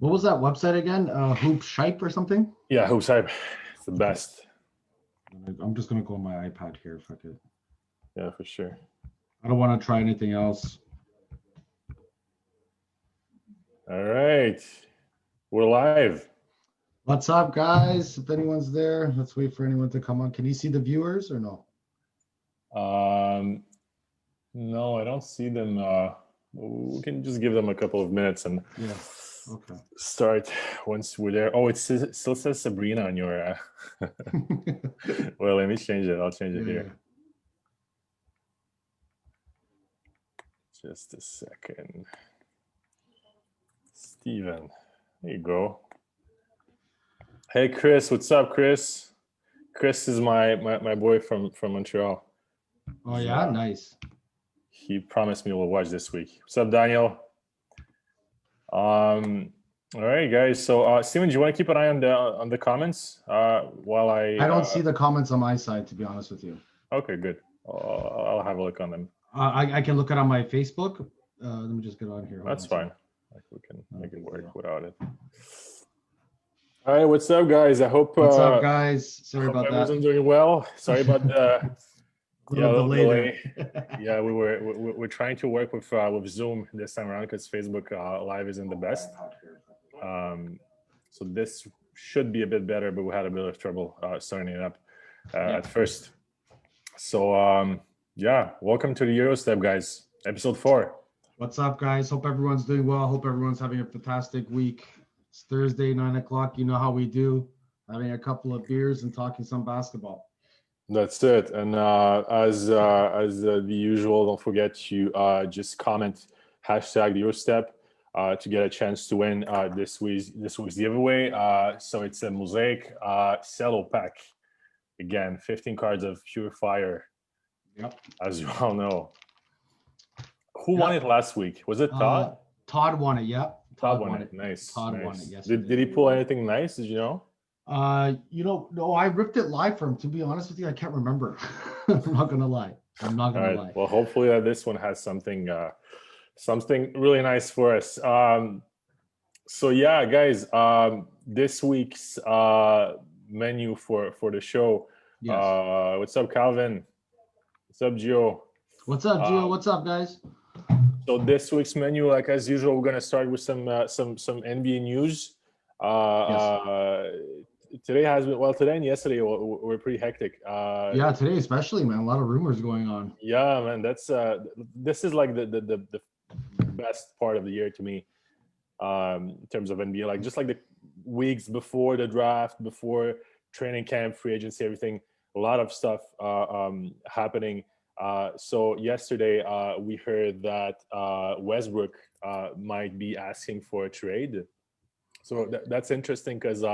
What was that website again? Hoop Shipe or something? Yeah, Hoops Hype. It's the best. I'm just gonna go on my iPad here. Fuck it. Yeah, for sure. I don't want to try anything else. All right. We're live. What's up, guys? If anyone's there, let's wait for anyone to come on. Can you see the viewers or no? Um, no, I don't see them. We can just give them a couple of minutes and Yeah. Okay. start once we're there. Oh, it still says Sabrina on your. Well, let me change it. I'll change it here. Just a second. Steven, there you go. Hey, Chris, what's up, Chris? Chris is my boy from Montreal. Oh yeah, nice. He promised me we'll watch this week. What's up, Daniel? All right, guys. So, Steven, do you want to keep an eye on the comments while I don't see the comments on my side, to be honest with you. Okay, good. I'll have a look on them. I can look it on my Facebook. Let me just get on here. That's fine. Like we can make it work without it. All right, what's up, guys? I hope. What's up, guys? Sorry about that. Everyone's doing well. Sorry about the little delay. Yeah, we're trying to work with Zoom this time around because Facebook Live isn't the best. So this should be a bit better, but we had a bit of trouble starting it up at first. So yeah, welcome to the Eurostep, guys. Episode 4. What's up, guys? Hope everyone's doing well. Hope everyone's having a fantastic week. It's Thursday, 9 o'clock. You know how we do. Having a couple of beers and talking some basketball. That's it. And as the usual, don't forget to just comment hashtag Eurostep to get a chance to win this week's giveaway. So it's a Mosaic Cello pack. Again, 15 cards of pure fire. Yep. As you all know. Who won it last week? Was it Todd? Todd won it. Yep. Todd won it. Nice. Todd nice. won it. Yes. Did he pull anything nice? Did you know? No, I ripped it live for him. To be honest with you, I can't remember. I'm not gonna lie. Lie. Well, hopefully that this one has something really nice for us. So yeah, guys, this week's menu for the show. Yes. What's up, Calvin? What's up, Gio? What's up, Gio? What's up, guys? So this week's menu, like as usual, we're gonna start with some NBA news. Today and yesterday were pretty hectic. Yeah, today especially, man. A lot of rumors going on. Yeah, man. That's this is like the best part of the year to me, in terms of NBA. Like just like the weeks before the draft, before training camp, free agency, everything. A lot of stuff happening. So yesterday we heard that Westbrook might be asking for a trade. So that's interesting because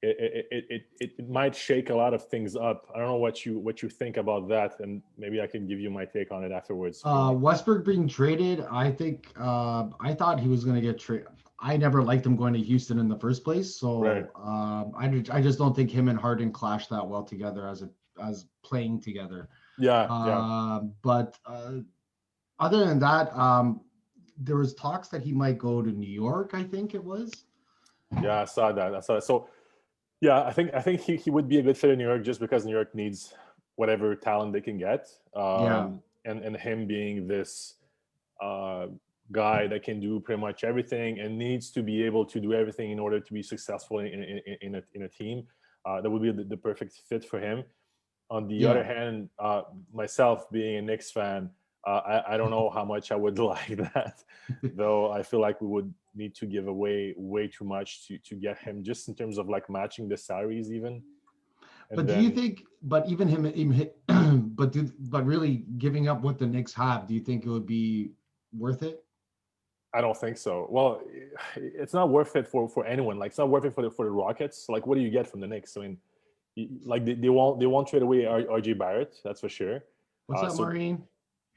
it might shake a lot of things up. I don't know what you think about that, and maybe I can give you my take on it afterwards. Westbrook being traded, I think I thought he was going to get traded. I never liked him going to Houston in the first place, so right. I just don't think him and Harden clash that well together as playing together. Yeah. But other than that, there was talks that he might go to New York. I think it was. Yeah, I saw that. So, yeah, I think he would be a good fit in New York just because New York needs whatever talent they can get. And him being this guy that can do pretty much everything and needs to be able to do everything in order to be successful in a team, that would be the perfect fit for him. On the other hand, myself being a Knicks fan, I don't know how much I would like that, though. I feel like we would need to give away way too much to get him, just in terms of like matching the salaries even. And do you think, but even him, but really giving up what the Knicks have, do you think it would be worth it? I don't think so. Well, it's not worth it for anyone. Like it's not worth it for the Rockets. Like what do you get from the Knicks? I mean, like they won't trade away RJ Barrett, that's for sure. What's up, Maureen?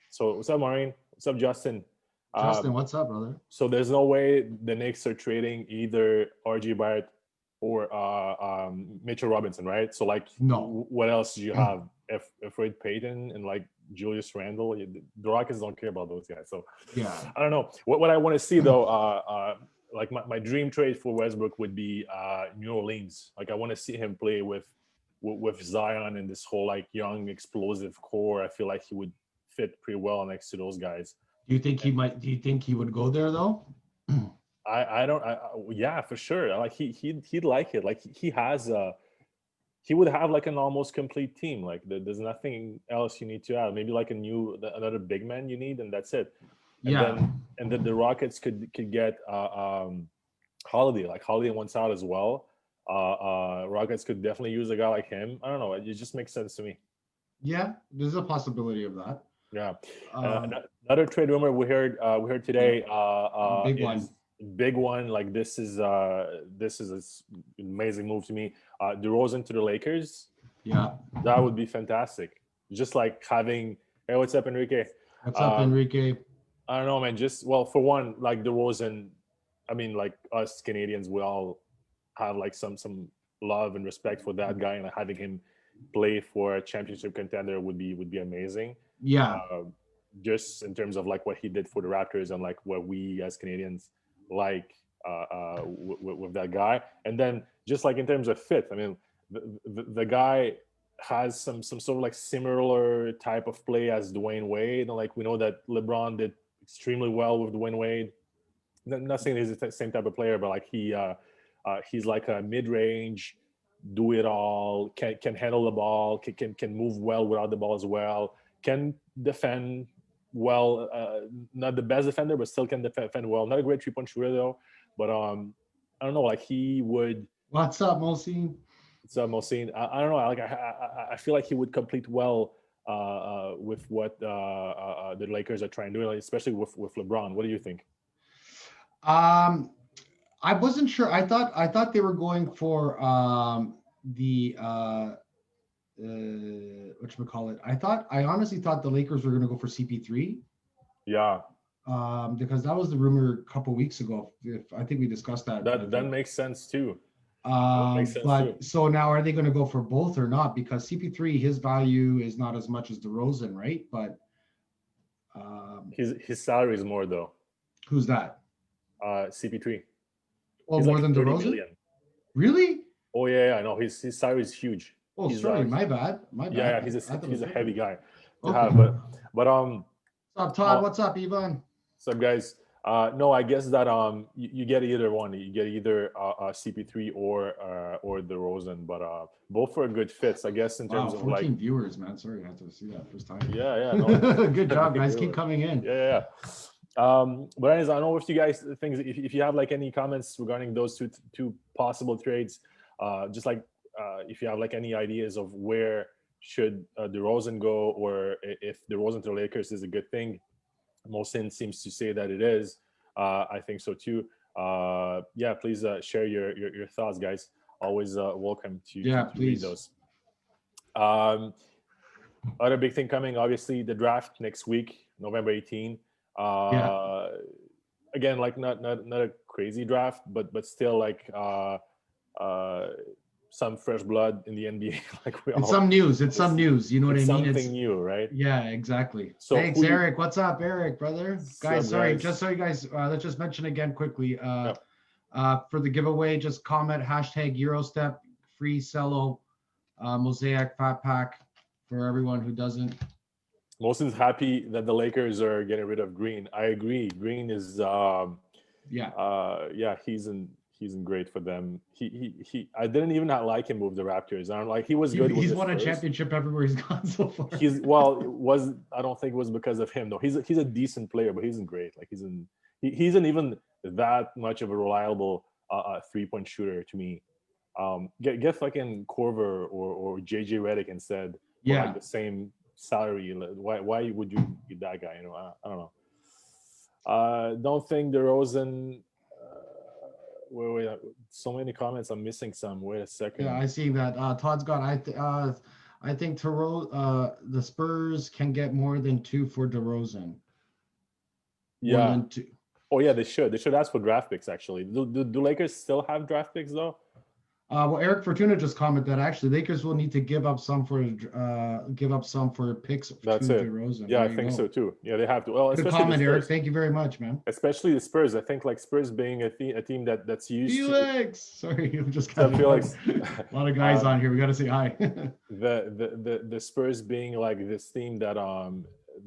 So what's up, Maureen? What's up, Justin? Justin, what's up, brother? So there's no way the Knicks are trading either RJ Barrett or Mitchell Robinson, right? So like, no. What else do you have? Fred Payton and like Julius Randle. The Rockets don't care about those guys. So yeah, I don't know. What I want to see though, like my dream trade for Westbrook would be New Orleans. Like I want to see him play with Zion and this whole like young explosive core. I feel like he would fit pretty well next to those guys. Do you think he might? Do you think he would go there though? I don't. Yeah, for sure. Like he'd like it. Like he has he would have like an almost complete team. Like there's nothing else you need to add. Maybe like another big man you need, and that's it. And then the Rockets could get Holiday. Like Holiday wants out as well. Rockets could definitely use a guy like him. I don't know. It just makes sense to me. Yeah, there's a possibility of that. Yeah. Another trade rumor we heard today. Big one. Like this is an amazing move to me. DeRozan to the Lakers. Yeah, that would be fantastic. Just like having, hey, what's up, Enrique? What's up, Enrique? I don't know, man. Just well, for one, like DeRozan, I mean, like us Canadians, we all have like some love and respect for that guy, and having him play for a championship contender would be amazing. Yeah. Just in terms of like what he did for the Raptors and like what we as Canadians like with that guy, and then just like in terms of fit, I mean, the guy has some sort of like similar type of play as Dwayne Wade. And like we know that LeBron did extremely well with Dwayne Wade. Not saying he's the same type of player, but like he's like a mid-range, do it all, can handle the ball, can move well without the ball as well, can defend well, not the best defender, but still can defend well. Not a great 3-point shooter though, but I don't know, like he would. What's up, Mohsin? What's up, Mohsin? I don't know, like I feel like he would complete well with what the Lakers are trying to do, especially with LeBron. What do you think? I wasn't sure. I thought they were going for whatchamacallit. I honestly thought the Lakers were going to go for CP3. Yeah. Because that was the rumor a couple weeks ago. I think we discussed that. That makes sense too. So now are they going to go for both or not? Because CP3, his value is not as much as DeRozan, right? But his salary is more though. Who's that? CP3. Oh, more than DeRozan? Million. Really? Oh yeah, I know. His salary is huge. Oh, sorry, my bad. Yeah, he's a heavy guy to have. But what's up, Todd? What's up, Ivan? What's up, guys? No, I guess that you get either one. You get either CP3 or DeRozan, but both are good fits, I guess, in terms of 14 like viewers, man. Sorry, I had to see that first time. Yeah. No, good job, guys. Keep coming in. Yeah. But anyways, I don't know if you guys think if you have like any comments regarding those two possible trades, just like if you have like any ideas of where should DeRozan go, or if DeRozan to the Lakers is a good thing. Mohsin seems to say that it is. I think so too. Yeah, please share your thoughts, guys. Always welcome to read those. Other big thing coming, obviously, the draft next week, November 18. Again, like not a crazy draft, but still like some fresh blood in the NBA. It's some news. Some news. You know what I mean? Something new, right? Yeah, exactly. So thanks, Eric. What's up, Eric, brother? Guys, sorry. Just so you guys, let's just mention again quickly. For the giveaway, just comment #Eurostep free cello mosaic fat pack for everyone who doesn't. Mohsin's happy that the Lakers are getting rid of Green. I agree. Green is he's in great for them. He I didn't even not like him with the Raptors. I don't like he was good. He's won a championship everywhere he's gone so far. I don't think it was because of him though. He's a decent player, but he isn't great. Like he isn't even that much of a reliable 3-point shooter to me. Get fucking Korver or JJ Redick instead. Yeah. Like the same salary. Why would you be that guy? You know, I don't know. Don't think DeRozan. Wait, so many comments. I'm missing some. Wait a second. Yeah, I see that. Todd's got. I think the Spurs can get more than 2 for DeRozan. Yeah. Oh yeah, they should. They should ask for draft picks. Actually, do Lakers still have draft picks though? Well, Eric Fortuna just commented that actually Lakers will need to give up some for picks to That's it. DeRozan. Yeah, There I you think so go. too. Yeah, they have to. Well, Good especially the comment, Eric. Spurs. Thank you very much, man. Especially the Spurs. I think like Spurs being a team that's used to. Felix, sorry, I'm just So kind I feel like of a lot of guys on here. We got to say hi. the Spurs being like this team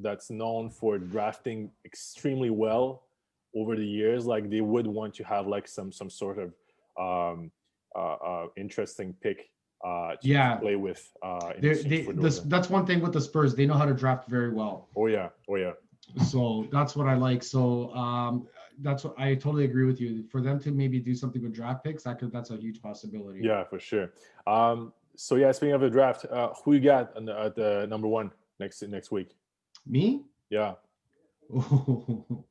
that's known for drafting extremely well over the years, like they would want to have like some sort of interesting pick to Yeah, play with in exchange for this those. that's one thing with the Spurs. They know how to draft very well. Oh yeah, oh yeah. So that's what I like. So that's what I totally agree with you. For them to maybe do something with draft picks, that's a huge possibility. Yeah, for sure. So yeah, speaking of the draft, who you got at the number one next week? Me? Yeah. Oh.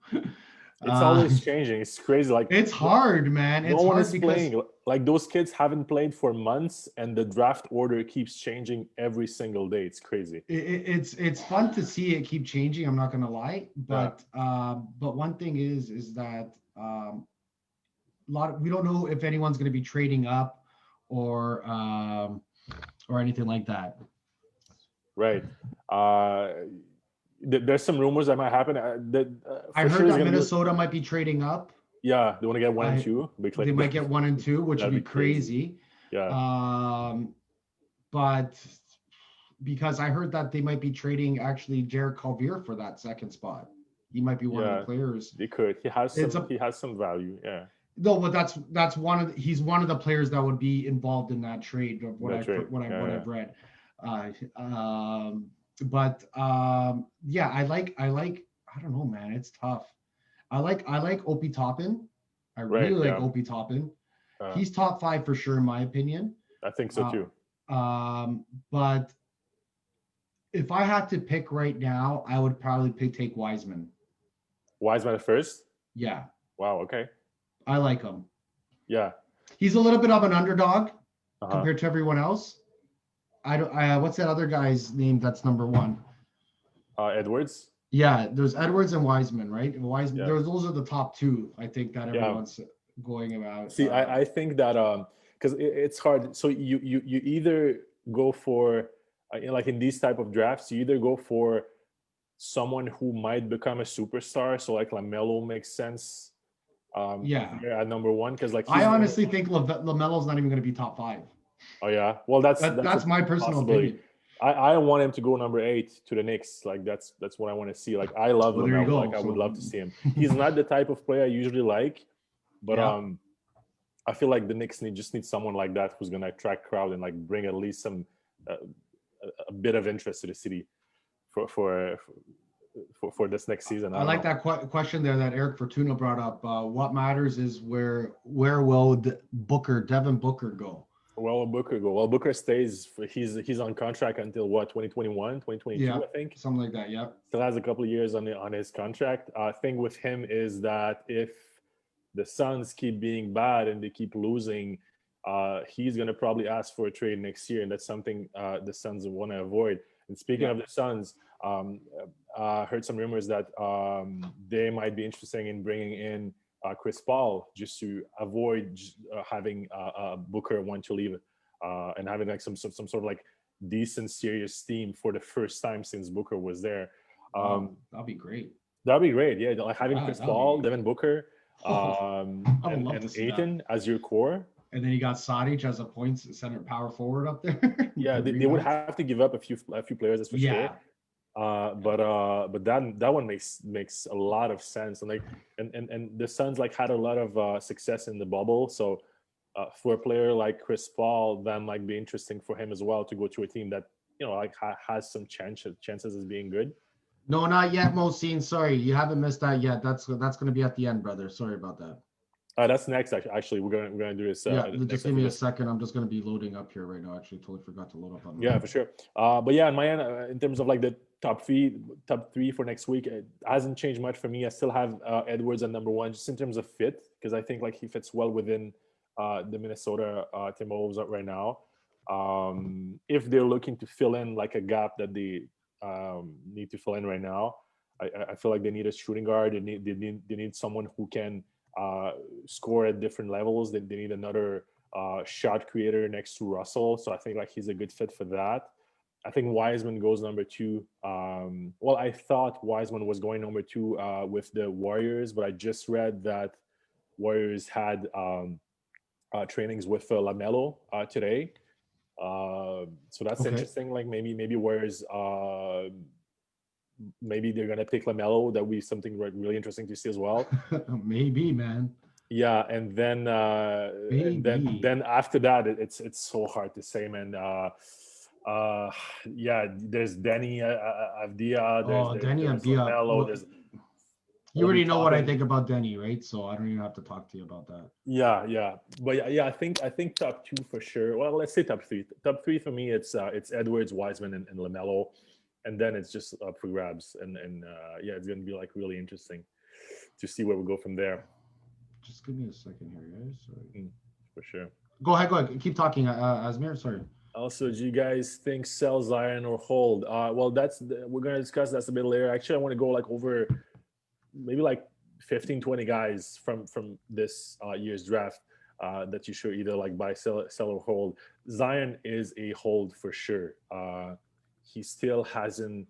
It's always changing. It's crazy. Like it's hard, man. No it's one hard is because playing. Like those kids haven't played for months, and the draft order keeps changing every single day. It's crazy. it's fun to see it keep changing. I'm not gonna lie, but one thing is that we don't know if anyone's gonna be trading up or anything like that. Right. There's some rumors that might happen. I heard that Minnesota might be trading up. Yeah, they want to get 1 and 2. They might get 1 and 2, which would be crazy. Yeah. But because I heard that they might be trading actually Jared Calvier for that second spot. He might be one of the players. They could. He has some value. Yeah. No, but he's one of the players that would be involved in that trade of what I've read. Yeah, I don't know, man. It's tough. I like Obi Toppin. I really like Obi Toppin. He's top 5 for sure, in my opinion. I think so too. But if I had to pick right now, I would probably take Wiseman. Wiseman at first? Yeah. Wow. Okay. I like him. Yeah. He's a little bit of an underdog compared to everyone else. What's that other guy's name that's number 1? Edwards. Yeah, there's Edwards and Wiseman, right? Wiseman. Those are the top 2. I think that everyone's going about. See, I think that because it's hard. So you either go for like in these type of drafts, you either go for someone who might become a superstar. So like LaMelo makes sense. At number 1 because like I honestly think LaMelo's not even going to be top 5. Oh yeah, well that's my personal opinion. I want him to go number 8 to the Knicks. Like that's what I want to see. Like I love LaMelo. Like I would love to see him. He's not the type of player I usually like, but I feel like the Knicks just need someone like that who's gonna attract crowd and like bring at least some a bit of interest to the city for this next season. I like that question there that Eric Fortuna brought up. What matters is where will Devin Booker go? Well, Booker go. Well, Booker stays. He's on contract until what 2021, 2022, I think. Something like that. Yeah. Still has a couple of years on his contract. Thing with him is that if the Suns keep being bad and they keep losing, he's gonna probably ask for a trade next year, and that's something the Suns want to avoid. And speaking of the Suns, heard some rumors that they might be interested in bringing in Chris Paul just to avoid having Booker want to leave and having like some sort of like decent serious team for the first time since Booker was there. That'd be great. That'd be great. Yeah, like having Chris Paul, Devin Booker, and Ayton as your core. And then you got Sadiq as a points center power forward up there. Yeah, they would have to give up a few players, that's for sure. But that one makes a lot of sense, and like and the Suns like had a lot of success in the bubble, so for a player like Chris Paul, that might be interesting for him as well to go to a team that like has some chances as being good. No, not yet, Mohsin. Sorry, you haven't missed that yet. That's going to be at the end, brother. Sorry about that. That's next. Actually, we're gonna do this. Just give me a second. I'm just gonna be loading up here right now. Actually, totally forgot to load up on. Yeah, for sure. But yeah, on my end, in terms of like the top three for next week, it hasn't changed much for me. I still have Edwards at number 1, just in terms of fit, because I think like he fits well within the Minnesota Timberwolves right now. If they're looking to fill in like a gap that they need to fill in right now, I feel like they need a shooting guard. They need someone who can score at different levels. They need another shot creator next to Russell. So I think like he's a good fit for that. I think Wiseman goes number 2. Well, I thought Wiseman was going number 2 with the Warriors, but I just read that Warriors had trainings with LaMelo today. So that's interesting. Like maybe Warriors, maybe they're gonna pick LaMelo. That would be something really interesting to see as well. Maybe, man. Yeah, and then after that, it's so hard to say, man. Yeah, there's Denny Avdia. Denny there's Avdia. LaMelo. You already know what I think about Denny, right? So I don't even have to talk to you about that. Yeah, but yeah, I think top 2 for sure. Well, let's say top 3. Top 3 for me, it's Edwards, Wiseman, and LaMelo, and then it's just up for grabs. And yeah, it's gonna be like really interesting to see where we go from there. Just give me a second here, guys. Sorry. For sure. Go ahead. Keep talking, Asmir. Sorry. Also, do you guys think sell Zion or hold? Well, we're gonna discuss that a bit later. Actually, I want to go like over maybe like 15, 20 guys from this year's draft that you should either like buy, sell or hold. Zion is a hold for sure. He still hasn't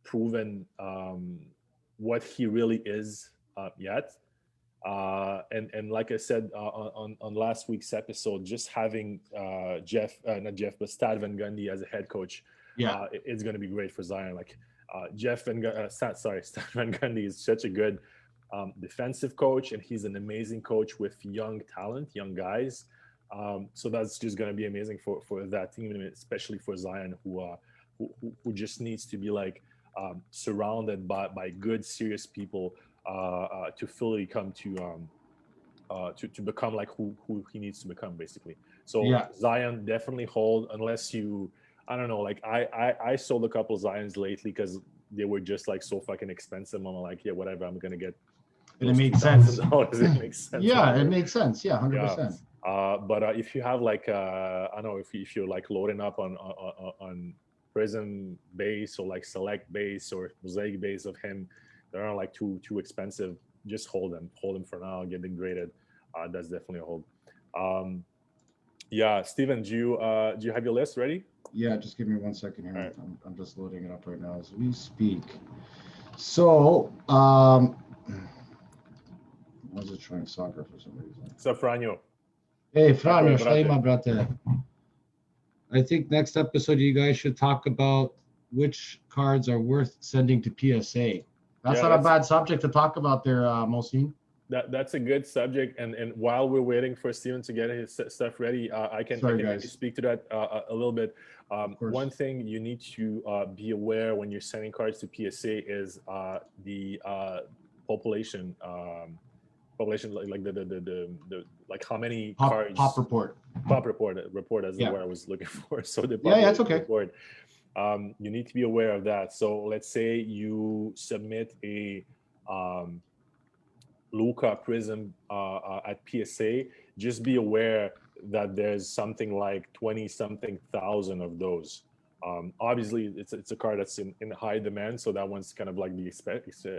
proven what he really is yet. And like I said on last week's episode, just having not Jeff, but Stan Van Gundy as a head coach, it's going to be great for Zion. Like Stan Van Gundy is such a good defensive coach, and he's an amazing coach with young talent, young guys. So that's just going to be amazing for that team, especially for Zion, who just needs to be like surrounded by good, serious people to fully come to become like who he needs to become, basically. So Zion definitely hold, unless I don't know, like I sold a couple Zions lately because they were just like so fucking expensive. I'm like, yeah, whatever, I'm gonna get. And it makes sense. It makes sense. Yeah, it makes sense. Yeah, 100%. But if you have like I don't know, if you're like loading up on Prism base or like Select base or Mosaic base of him, they're not like too expensive. Just hold them for now. Get them graded. That's definitely a hold. Yeah, Steven, do you have your list ready? Yeah, just give me 1 second here. Right. I'm just loading it up right now as we speak. So, I was just trying soccer for some reason. What's up, Franjo? Hey, Franjo, stay my brother. I think next episode you guys should talk about which cards are worth sending to PSA. That's not a bad subject to talk about there, Mohsin. That's a good subject, and while we're waiting for Steven to get his stuff ready, I can speak to that a little bit. One thing you need to be aware when you're sending cards to PSA is the population, like the like how many cards. Pop report is the word I was looking for. So the that's okay. Report. You need to be aware of that. So let's say you submit a Luka Prism at PSA, just be aware that there's something like 20-something thousand of those. Obviously, it's a card that's in high demand, so that one's kind of like the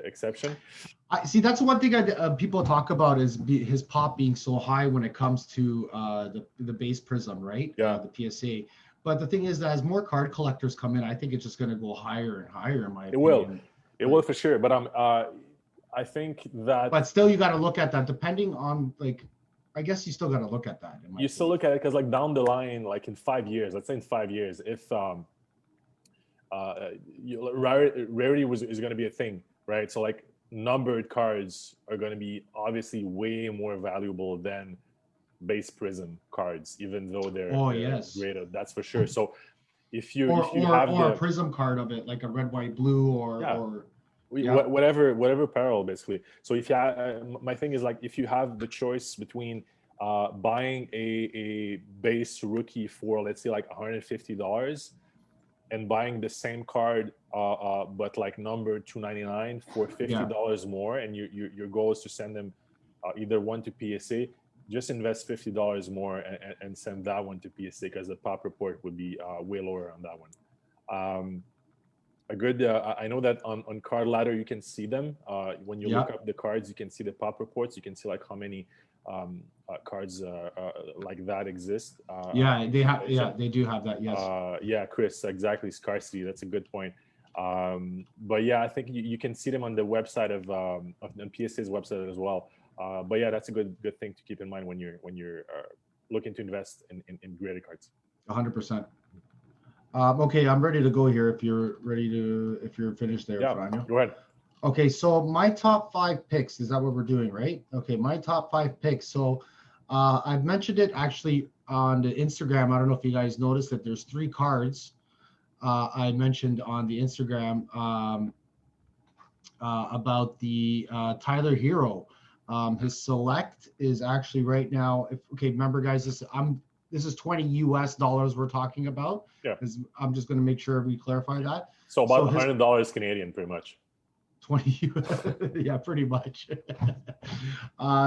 exception. I see. That's one thing people talk about is his pop being so high when it comes to the base Prism, right? Yeah. The PSA. But the thing is that as more card collectors come in, I think it's just going to go higher and higher. In my opinion, it will for sure. But I think that. But still, you got to look at that. Depending on like, I guess you still got to look at that. You still look at it because like down the line, like in 5 years, let's say in 5 years, if rarity is going to be a thing, right? So like numbered cards are going to be obviously way more valuable than base Prism cards, even though they're graded. That's for sure. So if you have a Prism card of it, like a red, white, blue, or whatever parallel, basically. So if you my thing is like if you have the choice between buying a base rookie for, let's say, like $150 and buying the same card but like number 299 for $50 more, and your goal is to send them either one to PSA, just invest $50 more and send that one to PSA, because the pop report would be way lower on that one. A good I know that on Card Ladder you can see them when you look up the cards. You can see the pop reports. You can see like how many cards like that exist. Yeah, they have. Yeah, they do have that. Yes. Yeah, Chris, exactly. Scarcity. That's a good point. But yeah, I think you can see them on the website of PSA's website as well. But yeah, that's a good thing to keep in mind when you're looking to invest in graded cards. 100%. Okay, I'm ready to go here. If you're finished there, Yeah, Franjo. go ahead. Okay, so my top 5 picks, is that what we're doing, right? Okay, my top 5 picks. So I've mentioned it actually on the Instagram. I don't know if you guys noticed that there's 3 cards I mentioned on the Instagram about the Tyler Hero. His select is actually right now, remember guys, this is $20 US we're talking about. Yeah. I'm just going to make sure we clarify that. So about $100 Canadian, pretty much. 20, yeah, pretty much.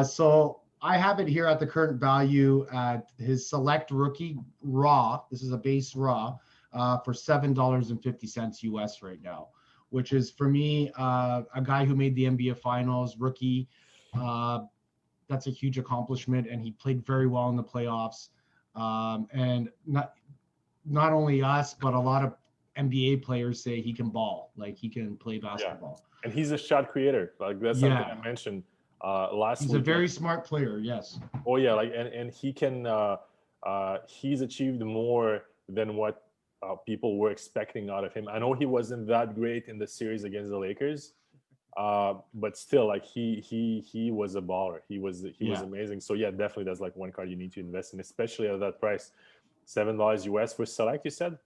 So I have it here at the current value at his select rookie raw. This is a base raw for $7.50 US right now, which is for me a guy who made the NBA Finals, rookie. That's a huge accomplishment, and he played very well in the playoffs. And not only us, but a lot of NBA players say he can ball, like he can play basketball. Yeah. And he's a shot creator. Like that's something I mentioned last week. He's a very smart player. Yes. Oh yeah, like and he can. He's achieved more than what people were expecting out of him. I know he wasn't that great in the series against the Lakers, but still, like he was a baller. He was amazing. So yeah, definitely that's like one card you need to invest in, especially at that price, $7 US for select. You said.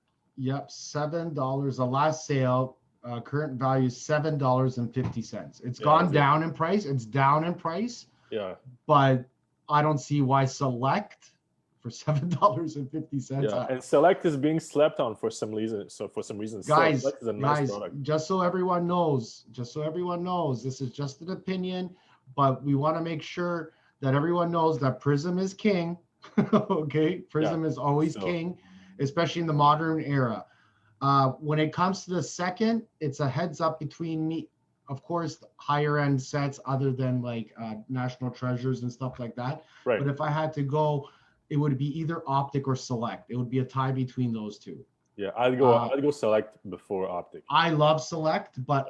Yep, $7. The last sale, current value is $7.50. It's gone down in price. It's down in price. Yeah. But I don't see why select for $7.50. Yeah, and select is being slept on for some reason. So for some reason, guys, select is a nice product. just so everyone knows, this is just an opinion, but we want to make sure that everyone knows that Prism is king. Okay, Prism is always king, especially in the modern era. When it comes to the second, it's a heads up between me. Of course, higher end sets other than like National Treasures and stuff like that. Right. But if I had to go, it would be either Optic or Select. It would be a tie between those two. Yeah, I'd go Select before Optic. I love Select, but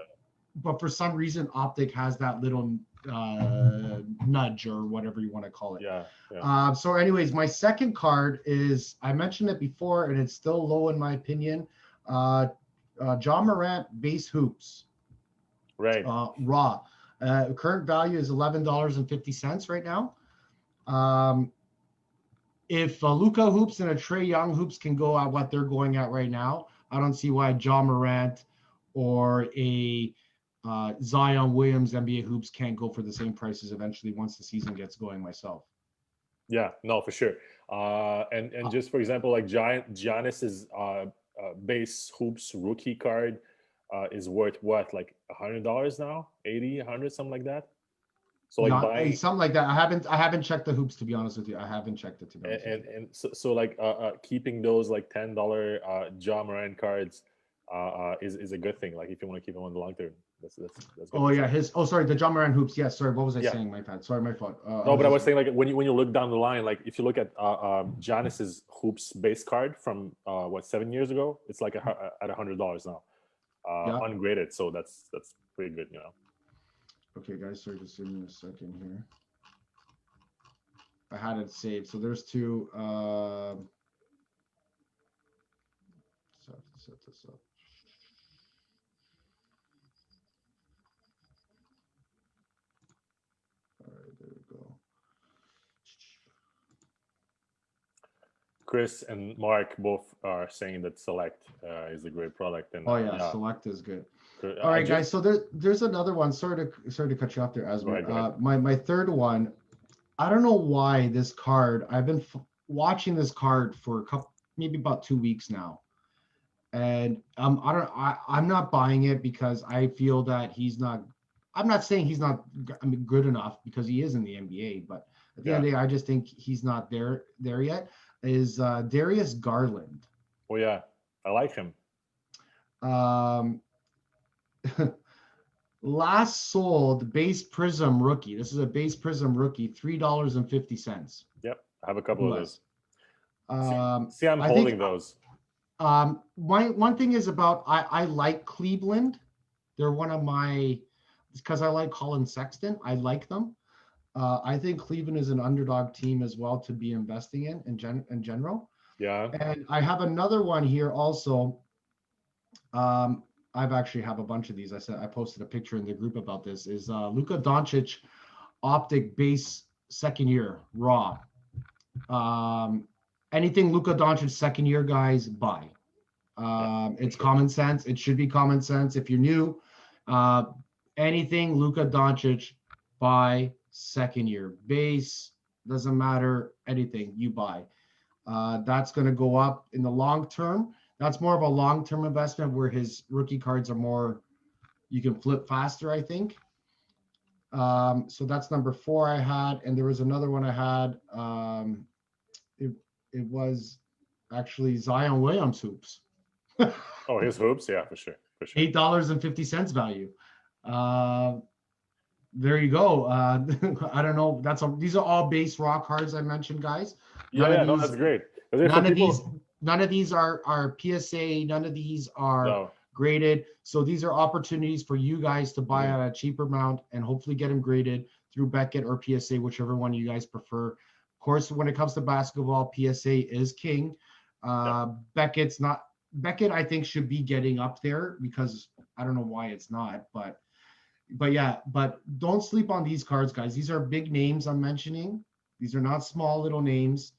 for some reason Optic has that little nudge or whatever you want to call it. Yeah. So anyways, my second card is, I mentioned it before and it's still low in my opinion. Ja Morant base hoops. Right. Raw. Current value is $11.50 right now. If Luka hoops and a Trae Young hoops can go at what they're going at right now, I don't see why Ja Morant or a Zion Williams NBA hoops can't go for the same prices eventually once the season gets going myself. Yeah, no, for sure. And just for example, like Giannis's base hoops rookie card is worth what, like $100 now, 80, 100, something like that. So like buying something like that. I haven't checked the hoops, to be honest with you. I haven't checked it, to be honest. And so like keeping those like $10 Ja Morant cards is a good thing. Like if you want to keep them on the long term, that's good. Oh yeah, the Ja Morant hoops. Yes, sorry, what was I saying? My bad. Sorry, my fault. No, but I was saying like when you look down the line, like if you look at Giannis's hoops base card from 7 years ago, it's like at $100 now, ungraded. So that's pretty good, you know. Okay, guys, sorry, just give me a second here. I had it saved. So there's two. Set this up. All right, there we go. Chris and Mark both are saying that Select is a great product. And Select is good. All right, guys. So there's another one. Sorry to cut you off there, Asmir. My third one. I don't know why this card. I've been watching this card for maybe about 2 weeks now, and I'm not buying it because I feel that he's not. I'm not saying he's not good enough, because he is in the NBA, but at the end of the day, I just think he's not there yet. Is Darius Garland? Oh yeah, I like him. Last sold base Prism rookie. This is a base Prism rookie, $3.50. Yep, I have a couple of those. US. I'm I think holding those. one thing is about I like Cleveland. They're one of my because I like Colin Sexton. I like them. I think Cleveland is an underdog team as well to be investing in general. Yeah. And I have another one here also. I've actually have a bunch of these. I posted a picture in the group about this. Is Luka Doncic optic base second year raw. Anything Luka Doncic second year guys buy. It's common sense. It should be common sense. If you're new, anything Luka Doncic buy second year base doesn't matter. Anything you buy, that's going to go up in the long term. That's more of a long-term investment where his rookie cards are more, you can flip faster, I think. So that's number 4 I had. And there was another one I had. It was actually Zion Williams hoops. Oh, his hoops? Yeah, for sure. $8.50 value. There you go. I don't know. These are all base raw cards I mentioned, guys. No, that's great. None of these are PSA. None of these are graded. So these are opportunities for you guys to buy at a cheaper amount and hopefully get them graded through Beckett or PSA, whichever one you guys prefer. Of course, when it comes to basketball, PSA is king. Beckett's not. Beckett, I think, should be getting up there because I don't know why it's not, but don't sleep on these cards, guys. These are big names I'm mentioning. These are not small little names.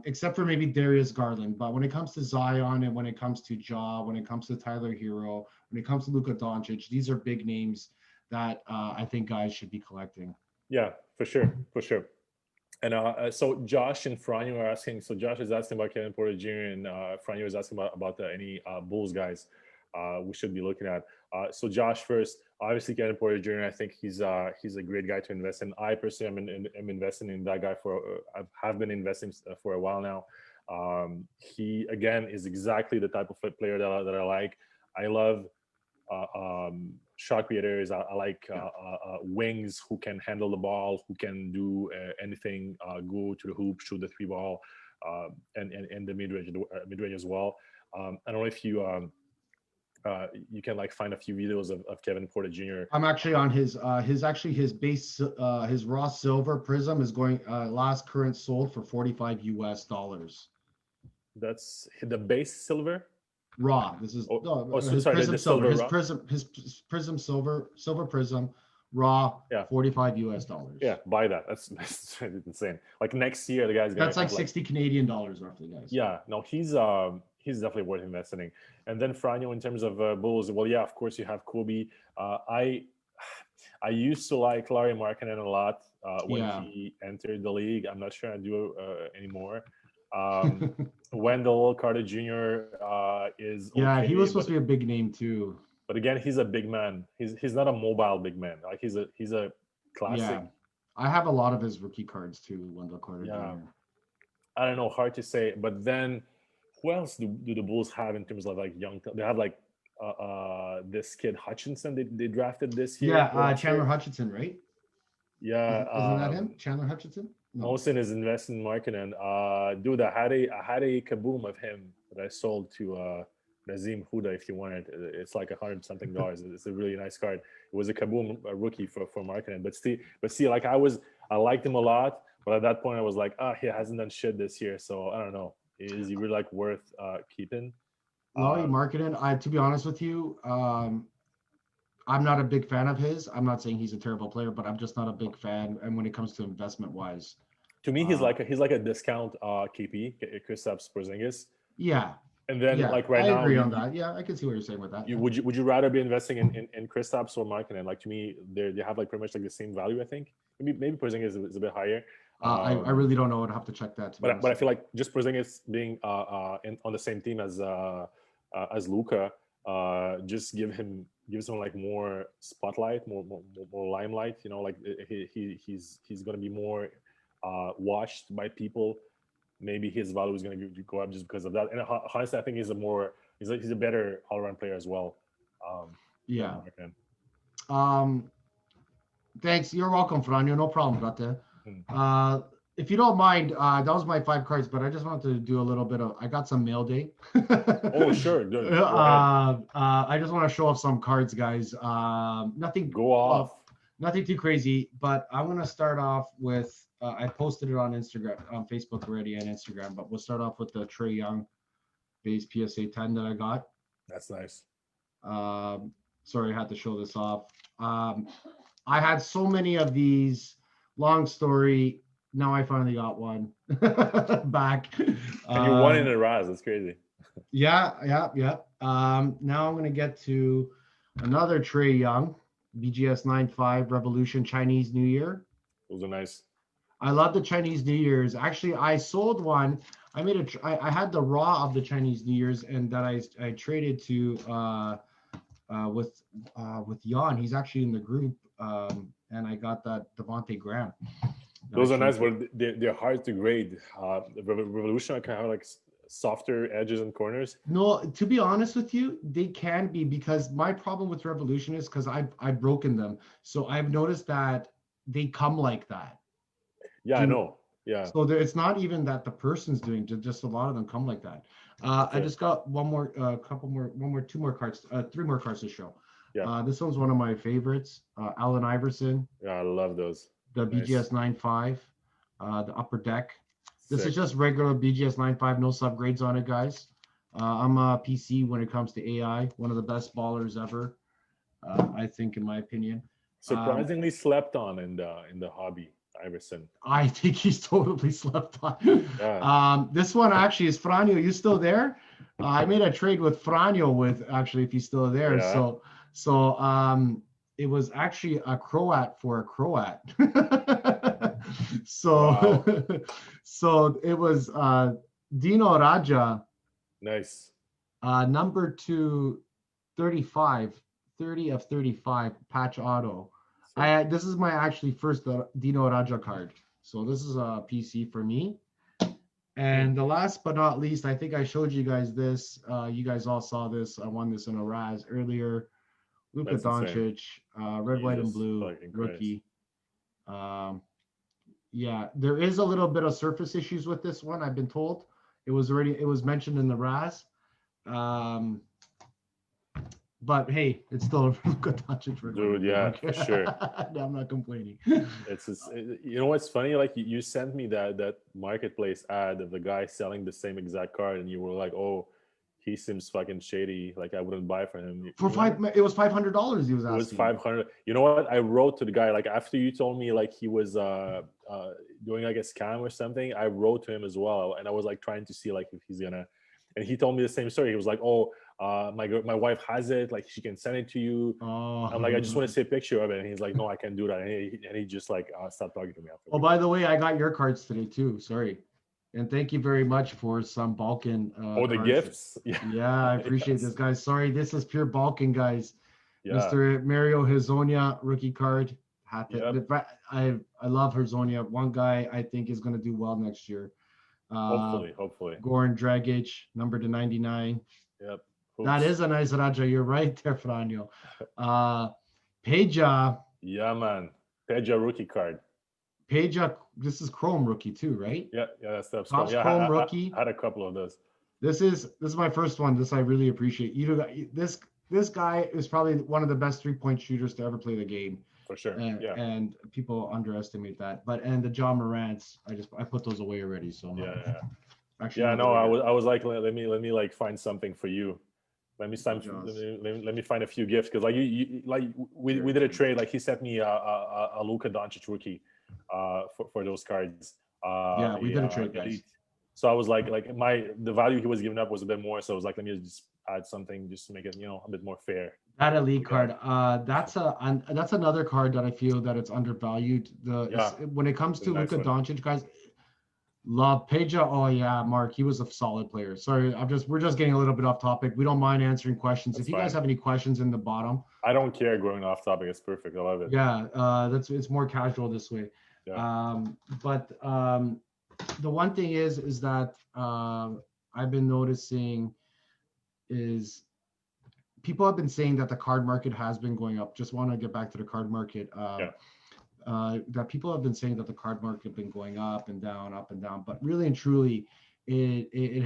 Except for maybe Darius Garland. But when it comes to Zion and when it comes to Ja, when it comes to Tyler Hero, when it comes to Luka Doncic, these are big names that I think guys should be collecting. Yeah, for sure. And so Josh and Franyo are asking. So Josh is asking about Kevin Porter Jr. and Franyo is asking about any Bulls guys we should be looking at. So Josh first, obviously Kevin Porter Jr. I think he's a great guy to invest in. I personally am investing in that guy I have been investing for a while now. He again is exactly the type of player that I like. I love shot creators. I like wings who can handle the ball, who can do anything, go to the hoop, shoot the 3 ball, and the mid-range as well. I don't know if you can like find a few videos of Kevin Porter Jr. I'm actually on his base his raw silver prism is going last current sold for $45 US. That's the base silver raw. This is his prism silver prism raw. Yeah, $45 US. Yeah, buy that. That's insane. Like next year, the guy's gonna. That's like 60 Canadian dollars roughly, guys. Yeah, no, he's definitely worth investing in. And then Franyo, in terms of Bulls, well, yeah, of course you have Kobe. I used to like Larry Markkanen a lot when he entered the league. I'm not sure I do anymore. Wendell Carter Jr. is okay, he was supposed to be a big name too. But again, he's a big man. He's not a mobile big man. Like he's a classic. Yeah. I have a lot of his rookie cards too, Wendell Carter Jr. I don't know, hard to say. But then who else do the Bulls have in terms of like young? They have like this kid Hutchinson they drafted this year. Yeah, Chandler Hutchinson, right? Yeah, isn't that him? Chandler Hutchinson? No. Molson is investing in Markkanen. Dude, I had a kaboom of him that I sold to Nazim Huda. If you want it, it's like $100-something. It's a really nice card. It was a kaboom rookie for Markkanen. But see, like I liked him a lot, but at that point I was like, he hasn't done shit this year, so I don't know. Is he really like worth keeping? Laurie Markkanen, to be honest with you, I'm not a big fan of his. I'm not saying he's a terrible player, but I'm just not a big fan. And when it comes to investment wise, to me, he's like a discount KP, Kristaps Porzingis. Yeah. And then like right now, I agree on that. Yeah, I can see what you're saying with that. Would you rather be investing in Kristaps or Markkanen? Like to me, they have like pretty much like the same value. I think maybe Porzingis is a bit higher. I really don't know. I'd have to check that. But I feel like just Porzingis being on the same team as Luka, just gives him like more spotlight, more limelight. You know, like he's gonna be more watched by people. Maybe his value is going to go up just because of that. And honestly, I think he's a better all-around player as well. Yeah. Thanks. You're welcome, Franjo. No problem, brother. Hmm. If you don't mind, that was my 5 cards, but I just wanted to do a little bit of. I got some mail day. Oh, sure. Good. Go ahead. I just want to show off some cards, guys. Nothing, Go off. nothing too crazy, but I'm gonna start off with. I posted it on Instagram, on Facebook already, and Instagram. But we'll start off with the Trae Young base PSA 10 that I got. That's nice. Sorry, I had to show this off. I had so many of these. Long story. Now I finally got one back. And you won in a Raz. That's crazy. Yeah. Now I'm gonna get to another Trae Young, BGS 9.5 Revolution Chinese New Year. Those are nice. I love the Chinese New Year's. Actually, I sold one. I had the raw of the Chinese New Year's, and that I traded to with Jan. He's actually in the group, and I got that Devontae Graham. Those are nice, but they're hard to grade. Revolution kind of have like softer edges and corners. No, to be honest with you, they can be, because my problem with Revolution is because I've broken them. So I've noticed that they come like that. Yeah, I know. Yeah. So it's not even that the person's doing, just a lot of them come like that. I just got one more, two more cards, 3 more cards to show. Yeah. This one's one of my favorites. Allen Iverson. Yeah, I love those. The Nice. BGS 9.5, the upper deck. This Sick. is just regular BGS 9.5, no subgrades on it, guys. I'm a PC when it comes to AI, one of the best ballers ever, I think, in my opinion. Surprisingly slept on in the hobby, Iverson. I think he's totally slept on. Yeah. This one actually is Franjo. You still there? I made a trade with Franjo actually, if he's still there. Yeah. So it was actually a Croat for a Croat. So Wow. so it was Dino Raja. Nice. Number 235, 30 of 35 patch auto. This is my actually first Dino Raja card. So this is a PC for me. And the last but not least, I think I showed you guys this. You guys all saw this. I won this in a Raz earlier. Luka Doncic, red, white, and blue rookie. Yeah, there is a little bit of surface issues with this one, I've been told. It was mentioned in the Raz. But hey, it's still a Luka Doncic record. Dude, yeah, for sure. I'm not complaining. It's just, you know what's funny? Like you sent me that marketplace ad of the guy selling the same exact card, and you were like, "Oh, he seems fucking shady. Like I wouldn't buy from him." For it was $500. He was asking. It was 500. You know what? I wrote to the guy like after you told me like he was doing like a scam or something. I wrote to him as well, and I was like trying to see like if he's gonna. And he told me the same story. He was like, "Oh, my wife has it. Like she can send it to you." Oh. I'm like, "I just want to see a picture of it." And he's like, "No, I can't do that." And he just like stopped talking to me after. Oh, by the way, I got your cards today too. Sorry. And thank you very much for some Balkan. The gifts. Yeah, I appreciate this, guys. Sorry, this is pure Balkan, guys. Yeah. Mr. Mario Hezonja rookie card. Happy. Yep. I love Hezonja. One guy I think is going to do well next year. Hopefully. Goran Dragic, number to 99. Yep. Oops. That is a nice Raja. You're right there, Franjo. Peja. Yeah, man. Peja rookie card. Peja, this is Chrome rookie too, right? Yeah, that's the Chrome rookie. I had a couple of those. This is my first one. This I really appreciate. This guy is probably one of the best 3-point shooters to ever play the game. For sure. And people underestimate that. And the John Morants, I put those away already. So yeah. Actually, I was like, let me like find something for you. Let me find a few gifts because like we did a trade. Like he sent me a Luka Doncic rookie for those cards. We did a trade, guys. So I was like the value he was giving up was a bit more. So I was like, let me just add something just to make it a bit more fair. That elite card, that's another card that I feel that it's undervalued. When it comes to Luka Doncic, guys, love Peja. Oh yeah, Mark, he was a solid player. Sorry, we're just getting a little bit off topic. We don't mind answering questions. If you guys have any questions in the bottom, I don't care going off topic. It's perfect. I love it. Yeah, it's more casual this way. Yeah. But the one thing is that I've been noticing is people have been saying that the card market has been going up. Just want to get back to the card market. That people have been saying that the card market been going up and down, but really and truly, it's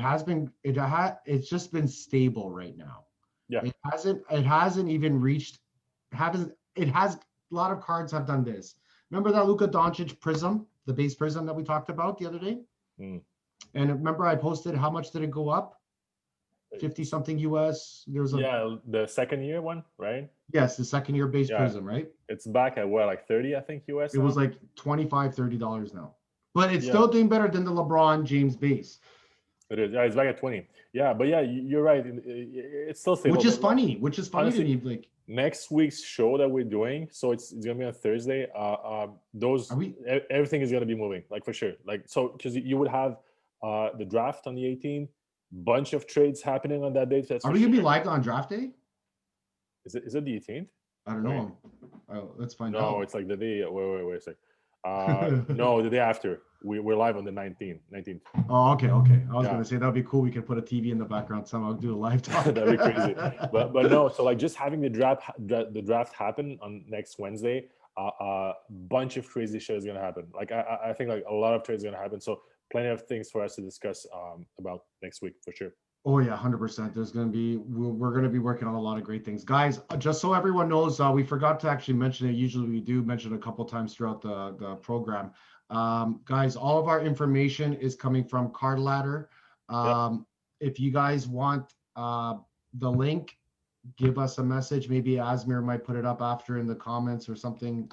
just been stable right now. Yeah. It hasn't even reached, a lot of cards have done this. Remember that Luka Doncic prism, the base prism that we talked about the other day? Mm. And remember I posted how much did it go up? 50 something US. There's the second year one, right? Yes, the second year base prism, right? It's back at what, like 30, I think, US. It was like $25-$30 now. But it's still doing better than the LeBron James base. It is. Yeah, it's back at 20. Yeah, but yeah, you're right. It's still stable. Which is funny honestly, to me. Like next week's show that we're doing, so it's gonna be on Thursday. Everything is gonna be moving, like for sure. Like so, because you would have the draft on the 18th, bunch of trades happening on that date. Are we gonna be live on draft day? Is it the 18th? I don't know. Let's find out. No, it's like the day. Wait a sec. No, the day after. We're live on the 19th. Oh, okay. I was gonna say that'd be cool. We could put a TV in the background somehow, do a live talk. That'd be crazy. But no. So like just having the draft happen on next Wednesday, a bunch of crazy shit is gonna happen. Like I think like a lot of trades are gonna happen. So plenty of things for us to discuss about next week for sure. Oh yeah, 100%. We're going to be working on a lot of great things, guys. Just so everyone knows, we forgot to actually mention it. Usually we do mention it a couple times throughout the program. Guys, all of our information is coming from Card Ladder. If you guys want the link, give us a message. Maybe Asmir might put it up after in the comments or something.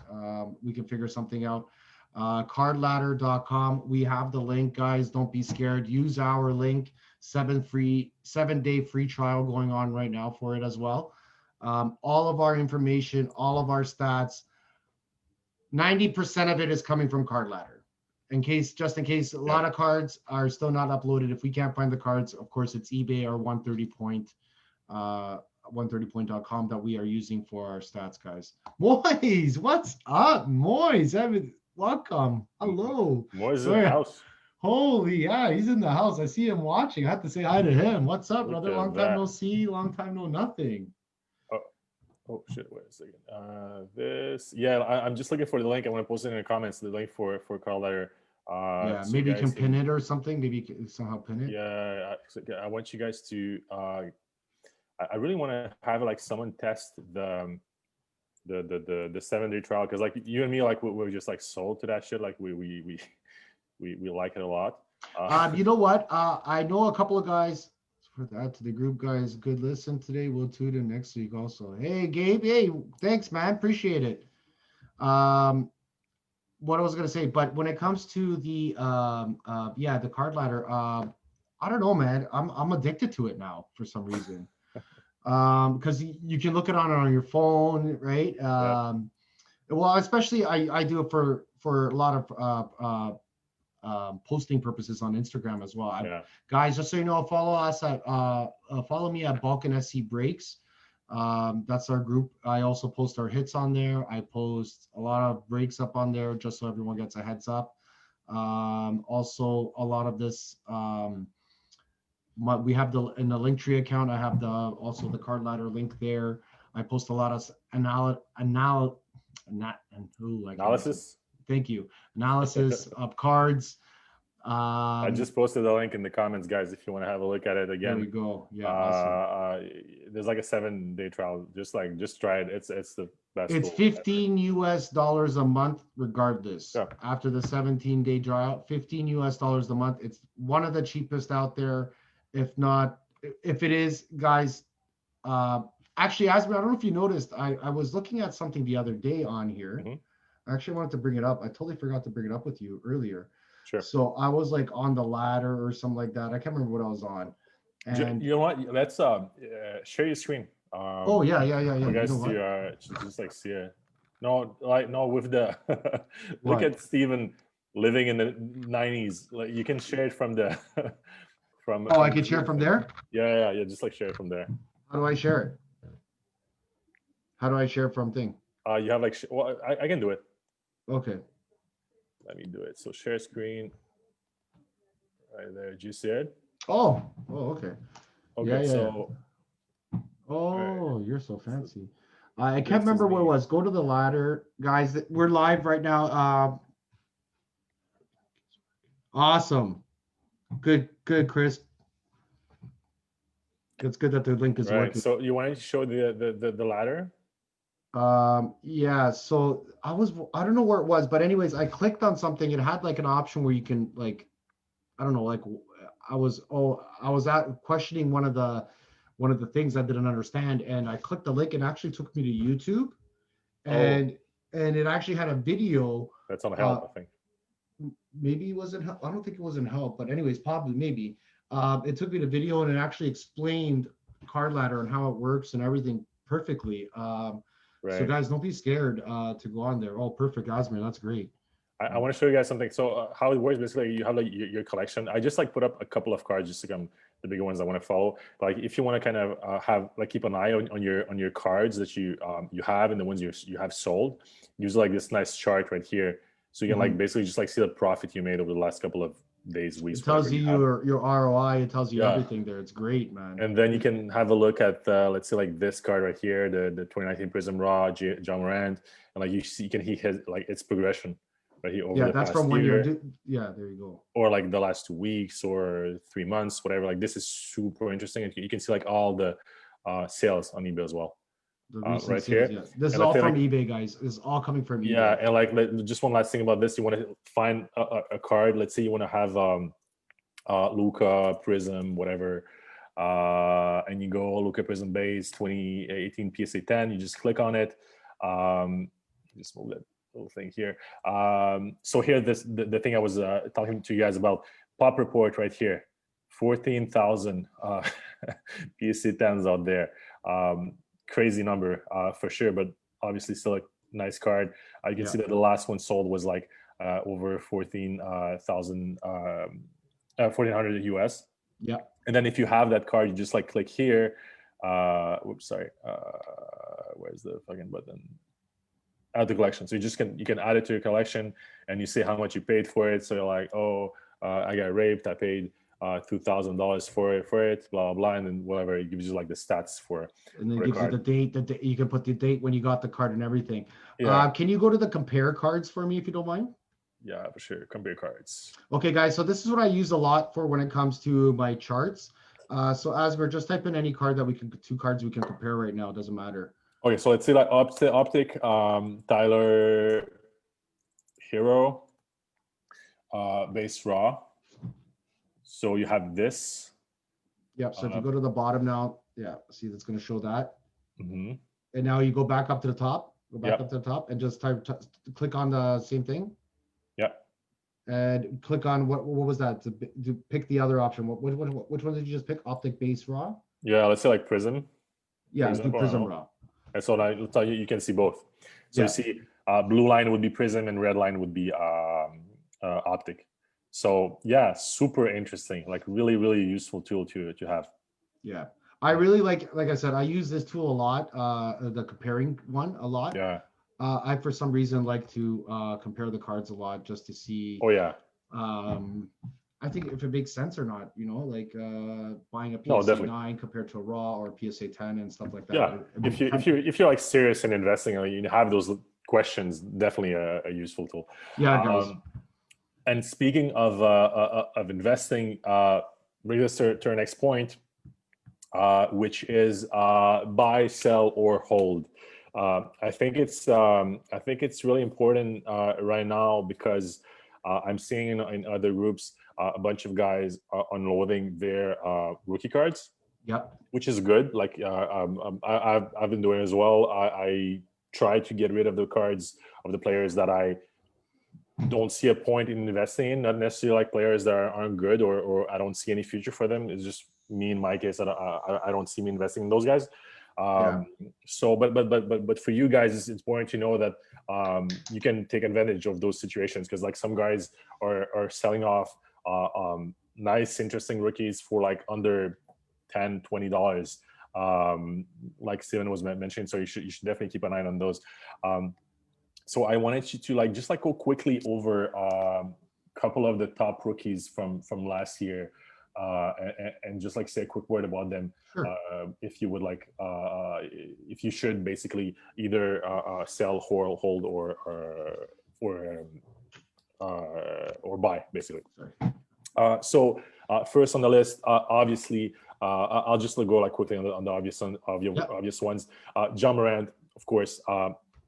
We can figure something out. Cardladder.com. We have the link, guys. Don't be scared. Use our link. 7-day free trial going on right now for it as well. All of our information, all of our stats, 90% of it is coming from Card Ladder. Just in case a lot of cards are still not uploaded. If we can't find the cards, of course it's eBay or 130point, 130point.com that we are using for our stats, guys. Moise, what's up, Moise? Welcome. Hello. Moise in the house. Holy, yeah, he's in the house. I see him watching. I have to say hi to him. What's up, brother? Long time no see, long time no nothing. Oh shit, wait a second. I'm just looking for the link. I want to post it in the comments, the link for Card Ladder. So maybe you can pin it or something. Maybe you can somehow pin it. Yeah, I want you guys to I really want to have like someone test the 7-day trial, because like you and me, like we're just like sold to that shit. Like we like it a lot. You know what? I know a couple of guys. For that to the group, guys, good listen today. We'll tune in next week also. Hey, Gabe. Hey, thanks, man. Appreciate it. What I was gonna say, but when it comes to the the Card Ladder, I don't know, man. I'm addicted to it now for some reason. Because you can look it on your phone, right? Well, especially I do it for a lot of posting purposes on Instagram as well. Guys, just so you know, follow me at Balkan SC Breaks. That's our group. I also post our hits on there. I post a lot of breaks up on there just so everyone gets a heads up. Also a lot of this we have in the Linktree account. I have also the Card Ladder link there. I post a lot of analysis. Thank you. Analysis of cards. I just posted the link in the comments, guys, if you want to have a look at it again. There we go. Yeah. Awesome. There's like a 7-day trial. Just try it. It's the best. It's $15 US a month, regardless. Yeah. After the 17-day trial, $15 US a month. It's one of the cheapest out there. If not, if it is, guys, actually, Asmir, I don't know if you noticed, I was looking at something the other day on here. Mm-hmm. I actually wanted to bring it up. I totally forgot to bring it up with you earlier. Sure. So I was like on the ladder or something like that. I can't remember what I was on. And you know what? Let's share your screen. Oh yeah. For guys to just like see it. No, with the look at Steven living in the 90s. Like you can share it from the from. Oh, I can share from there. Yeah. Just like share it from there. How do I share it? How do I share from thing? You have like I can do it. Okay. Let me do it. So share screen. Right there. Did you see it? Oh, okay. Okay. Oh, you're so fancy. I can't This is remember where it me. was. Go to the ladder, guys. We're live right now. Awesome. Good, good, Chris. It's good that the link is Right. working. So you wanted to show the ladder? Yeah, so I don't know where it was, but anyways, I clicked on something. It had like an option where you can like, I don't know, like I was at questioning one of the things I didn't understand, and I clicked the link and it actually took me to YouTube, Oh, and it actually had a video. that's on Uh, help, I think. maybe it wasn't help. I don't think it was in help, but anyways, probably maybe. It took me to video and it actually explained card ladder and how it works and everything perfectly. So Right. guys, don't be scared to go on there. Oh, perfect, Osmer, that's great. I want to show you guys something. So how it works, basically, you have like your collection. I just like put up a couple of cards just to come the bigger ones I want to follow. But like if you want to kind of have like keep an eye on your cards that you have and the ones you have sold, use like this nice chart right here. So you can like Mhm. basically just like see the profit you made over the last couple of days, It weeks, whatever tells you you have. your ROI. It tells you Yeah. everything there. It's great, man. And then you can have a look at let's say like this card right here, the 2019 Prism Raw, John Morant, and like you see, you can he has like its progression right here over Yeah, the that's past from when you're. year Yeah, there you go. or like the last 2 weeks or 3 months, whatever. Like this is super interesting. And you can see like all the sales on eBay as well, The recent right sales. here. Yeah, this is And let's all say from like eBay, guys. This is all coming from yeah, eBay. and like just one last thing about this, you want to find a card. Let's say you want to have Luca Prism, whatever. And you go Luca Prism base 2018 PSA 10. You just click on it. Just move that little thing here. So here, the thing I was talking to you guys about, pop report right here, 14,000 PSA 10s out there. Crazy number for sure, but obviously still a nice card. You can Yeah, see that the last one sold was like over 14,000. 1400 US. yeah. And then if you have that card, you just like click here. Whoops, sorry. Where's the fucking button? Add the collection. So you can add it to your collection and you see how much you paid for it. So you're like, oh, I got raped. I paid $2,000 for it, blah blah blah, and then whatever it gives you like the stats And then for it the gives you card. the date. You can put the date when you got the card and everything. Yeah, Can you go to the compare cards for me if you don't mind? yeah, for sure. Compare cards. Okay, guys. So this is what I use a lot for when it comes to my charts. So as we're just type in any card that we can, two cards we can compare right now. It doesn't matter. Okay, so let's see like optic, Tyler Hero, base raw. So you have this. Yep. So if you go to the bottom now, yeah, see that's going to show that. Mhm. And now you go back up to the top. Go back up Yep. to the top and just click on the same thing Yep. and click on what was that to pick the other option. Which one did you just pick? Optic base raw. Yeah. Let's say like Prism, for Yeah, do example. I don't Prism know. raw. And so now you can see both. So you Yeah, see, blue line would be Prism and red line would be optic. So yeah, super interesting. Like really, really useful tool to have. yeah. I really like I said, I use this tool a lot, the comparing one a lot. Yeah. I for some reason like to compare the cards a lot just to see Oh yeah. um I think if it makes sense or not, like buying a No, PSA definitely. 9 compared to a raw or PSA 10 and stuff like that. Yeah. If you're like serious in investing, or you have those questions, definitely a useful tool. Yeah, guys. Um, and speaking of investing, brings us to our next point, which is buy, sell, or hold. I think it's really important right now because I'm seeing in other groups a bunch of guys unloading their rookie cards, Yep. which is good. Like I've been doing as well. I try to get rid of the cards of the players that I don't see a point in investing in, not necessarily like players that aren't good or I don't see any future for them. It's just me in my case that I don't see me investing in those guys. Yeah. So, but for you guys, it's important to know that you can take advantage of those situations because like some guys are selling off nice, interesting rookies for like under $10-$20. Like Steven was mentioning, so you should definitely keep an eye on those. So I wanted you to like just like go quickly over a couple of the top rookies from last year. and just like say a quick word about them. Sure. If you would like, if you should basically either sell, hold, or buy, basically. So first on the list, obviously, I'll just go like quickly on the obvious ones. Ja Morant, of course.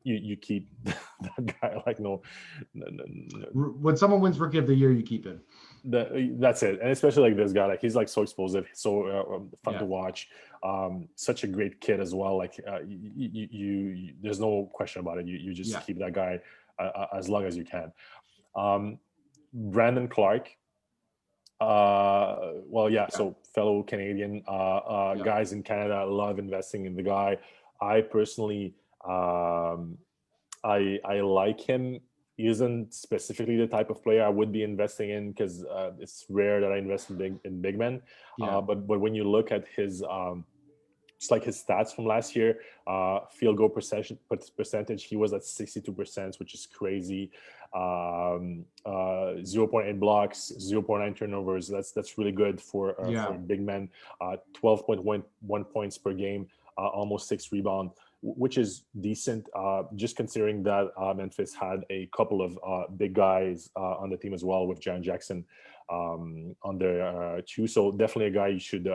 You keep that guy like no. When someone wins Rookie of the Year, you keep him. That's it, and especially like this guy, like he's like so explosive, so fun to watch. Such a great kid as well. Like you there's no question about it. You just keep that guy as long as you can. Brandon Clark. So fellow Canadian guys in Canada love investing in the guy. I personally I like him. He isn't specifically the type of player I would be investing in, because it's rare that I invest in big men. But when you look at his just like his stats from last year, field goal percentage, he was at 62%, which is crazy. 0.8 blocks, 0.9 turnovers. That's really good for big men. 12.1 points per game, almost 6 rebounds, which is decent, just considering that Memphis had a couple of big guys on the team as well, with Jaren Jackson on there too. So definitely a guy you should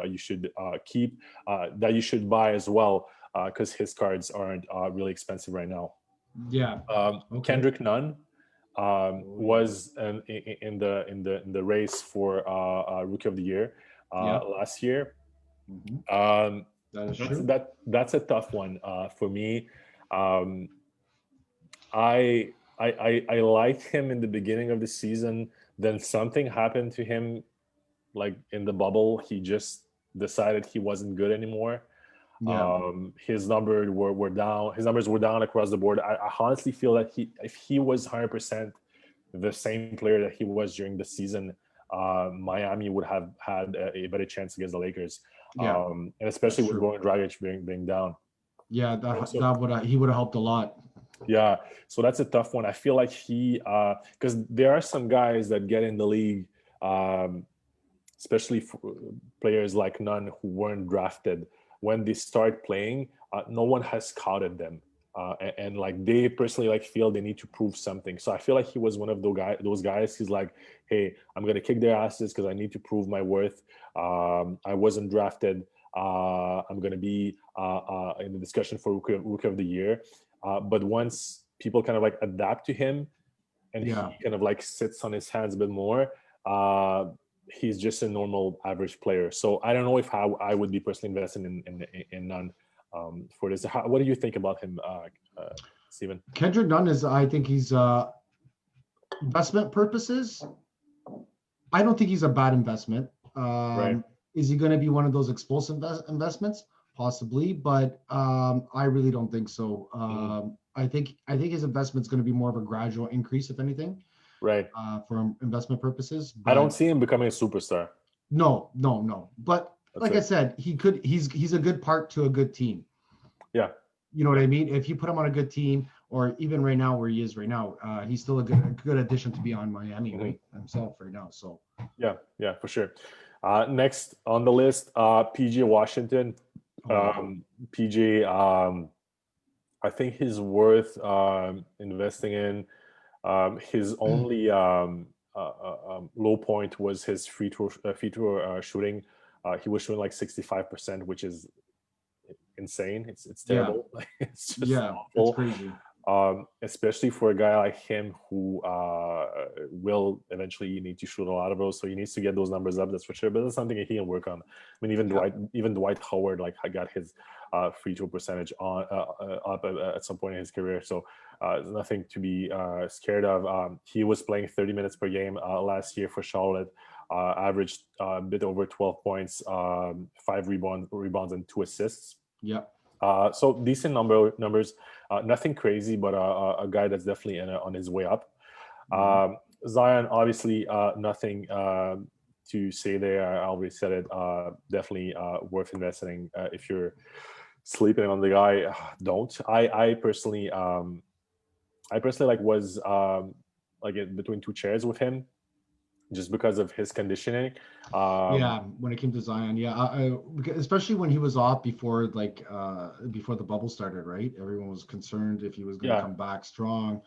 keep, that you should buy as well, because his cards aren't really expensive right now. Kendrick Nunn was in the race for Rookie of the Year last year. That is true. That's a tough one for me. I liked him in the beginning of the season. Then something happened to him, like in the bubble. He just decided he wasn't good anymore. His numbers were down. His numbers were down across the board. I honestly feel that if he was 100% the same player that he was during the season, Miami would have had a better chance against the Lakers. And especially with Goran Dragic being down. He would have helped a lot. Yeah, so that's a tough one. I feel like because there are some guys that get in the league, especially players like Nunn who weren't drafted. When they start playing, no one has scouted them, and like they personally like feel they need to prove something. So I feel like he was one of those guys. He's like, hey, I'm gonna kick their asses because I need to prove my worth. I wasn't drafted. I'm gonna be in the discussion for Rookie of the Year. But once people kind of like adapt to him, and he kind of like sits on his hands a bit more, he's just a normal average player. So I don't know if how I would be personally investing in Nunn for this. What do you think about him, Steven? Kendrick Nunn I think he's investment purposes. I don't think he's a bad investment. Is he going to be one of those explosive investments? Possibly, but I really don't think so. I think his investment's going to be more of a gradual increase, if anything. For investment purposes. But I don't see him becoming a superstar. No. But I said, he's a good part to a good team. Yeah. You know what I mean? If you put him on a good team, or even right now where he is right now, he's still a good addition to be on Miami himself right now. So yeah, for sure. Next on the list, PJ Washington. PJ, I think he's worth investing in. His only low point was his free throw shooting. He was shooting like 65%, which is insane. It's terrible. It's just awful. It's crazy. Especially for a guy like him who will eventually need to shoot a lot of those, so he needs to get those numbers up. That's for sure. But that's something he can work on. I mean, even Dwight Howard got his free throw percentage up at some point in his career. So nothing to be scared of. He was playing 30 minutes per game last year for Charlotte. Averaged a bit over 12 points, 5 rebounds, and 2 assists. So decent numbers. Nothing crazy, but a guy that's definitely on his way up. Zion, obviously, nothing to say there. I already said it. Definitely worth investing. If you're sleeping on the guy, don't. I personally like was like between two chairs with him, just because of his conditioning. Yeah, when it came to Zion, especially when he was off before before the bubble started, right? Everyone was concerned if he was going to come back strong.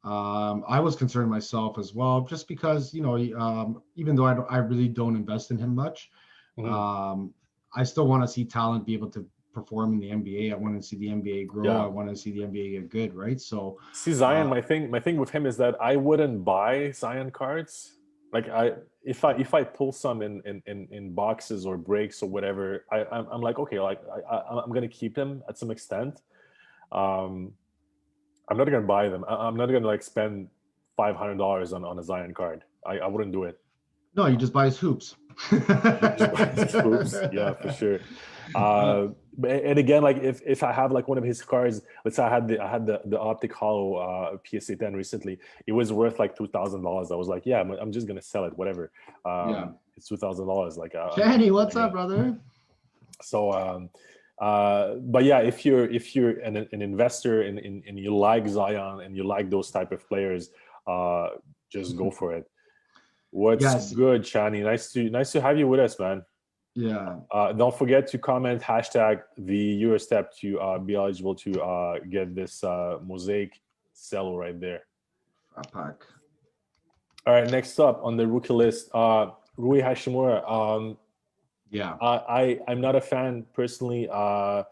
I was concerned myself as well, just because even though I really don't invest in him much, I still want to see talent be able to perform in the NBA. I want to see the NBA grow. I want to see the NBA get good, right? So see Zion, my thing with him is that I wouldn't buy Zion cards. Like if I pull some in boxes or breaks or whatever, I'm like, okay, like I'm gonna keep them at some extent. I'm not gonna buy them. I'm not gonna like spend $500 on a Zion card. I wouldn't do it. No, you just buy his hoops. Just buy his hoops. Yeah, for sure. And again, like if I have like one of his cards, let's say I had the Optic Hollow PSA 10 recently, it was worth like $2,000. I was like, yeah, I'm just gonna sell it, whatever. It's $2,000. Like, Kenny, what's up, brother? So, but yeah, if you're an investor and you like Zion and you like those type of players, just go for it. What's good, Shani? Nice to have you with us, man. Yeah. Don't forget to comment hashtag the Eurostep to be eligible to get this Mosaic cello right there. Pack. All right, next up on the rookie list, Rui Hachimura. I'm not a fan personally of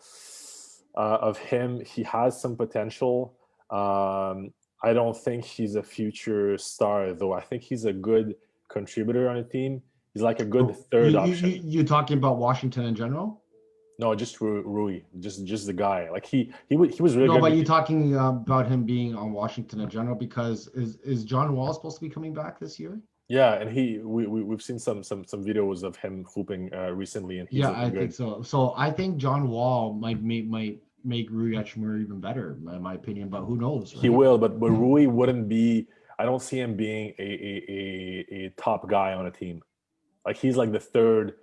him. He has some potential. I don't think he's a future star, though. I think he's a good contributor on a team. He's like a good third option. You talking about Washington in general? No, just Rui, just the guy. Like he was really good. No, but you're talking about him being on Washington in general, because is John Wall supposed to be coming back this year? Yeah, and we've seen some videos of him hooping recently, and he's I think so. So I think John Wall might make Rui Hachimura even better, in my opinion. But who knows? Right? He will, but Rui wouldn't be. I don't see him being a top guy on a team. Like he's like the third,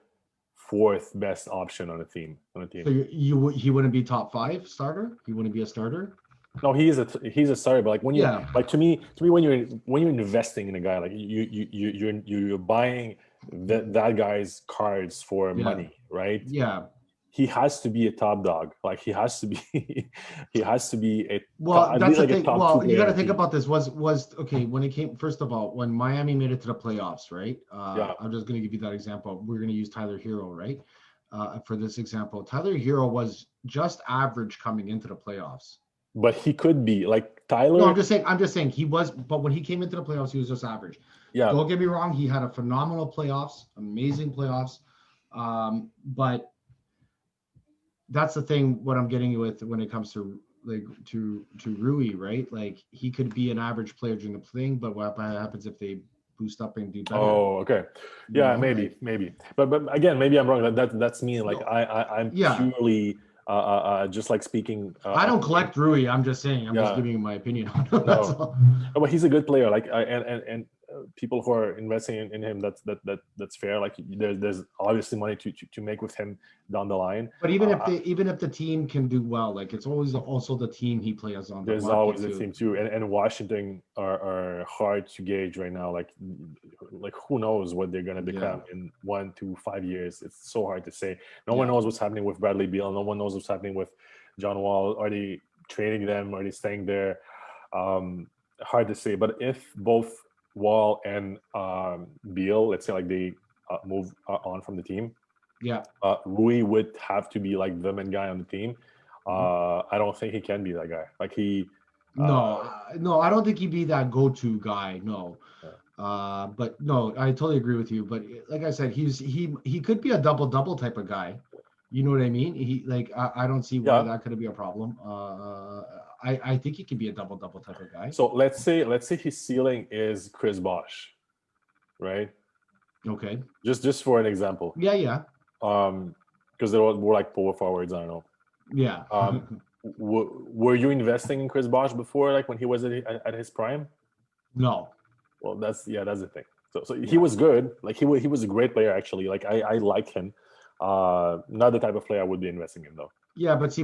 fourth best option on a team. So he wouldn't be top 5 starter. He wouldn't be a starter. No, he's a starter. But like when like to me when you're investing in a guy, like you're buying that guy's cards for money, right? Yeah. He has to be a top dog. Like he has to be a that's the thing. Well, you got to think about this. Was okay when it came. First of all, when Miami made it to the playoffs, right? I'm just going to give you that example. We're going to use Tyler Hero, right? For this example, Tyler Hero was just average coming into the playoffs. But he could be like Tyler. No, I'm just saying he was. But when he came into the playoffs, he was just average. Yeah. Don't get me wrong. He had a phenomenal playoffs, amazing playoffs. But that's the thing. What I'm getting with when it comes to Rui, right? Like he could be an average player during the thing, but what happens if they boost up and do better? Oh, okay. Yeah, maybe. But again, maybe I'm wrong. That's me. Like I'm purely just like speaking. I don't collect Rui. I'm just saying. I'm just giving you my opinion on him. No, but he's a good player. Like and people who are investing in him, that's fair. Like there's obviously money to make with him down the line. But even if the team can do well, like it's always also the team he plays on. There's always a team too, and Washington are hard to gauge right now. Like who knows what they're gonna become in 1 to 5 years? It's so hard to say. No one knows what's happening with Bradley Beal. No one knows what's happening with John Wall. Are they trading them? Are they staying there? Hard to say. But if both Wall and Beal, let's say like they move on from the team, Rui would have to be like the main guy on the team. I don't think he can be that guy. Like he no, I don't think he'd be that go-to guy. No. But no, I totally agree with you. But like I said, he could be a double type of guy. You know what I mean? I don't see why that could be a problem. I think he could be a double type of guy. So let's say his ceiling is Chris Bosh, right? Okay. Just for an example. Yeah. Because they were like power forwards. I don't know. Yeah. Were you investing in Chris Bosh before, like when he was at his prime? No. Well, that's the thing. So he was good. Like he was a great player actually. Like I like him. Not the type of player I would be investing in though. Yeah, but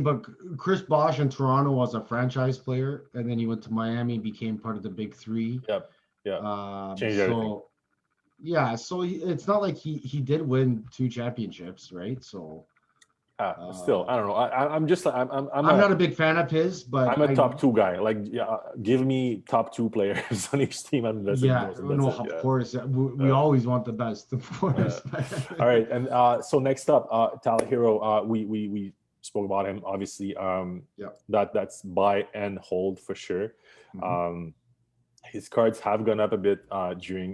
Chris Bosh in Toronto was a franchise player, and then he went to Miami, became part of the big three. Yep. Yeah. Changed everything. Yeah, so it's not like he did win 2 championships, right? So Still, I don't know. I'm just I'm not a big fan of his, but I'm a top two guy. Like, yeah, give me top two players on each team I'm invested in yeah, most. no, That's it. of Yeah. course we always want the best, of course. All right, and so next up, Tyler Hero. We spoke about him. Obviously, Yeah. that's buy and hold for sure. Mhm. His cards have gone up a bit during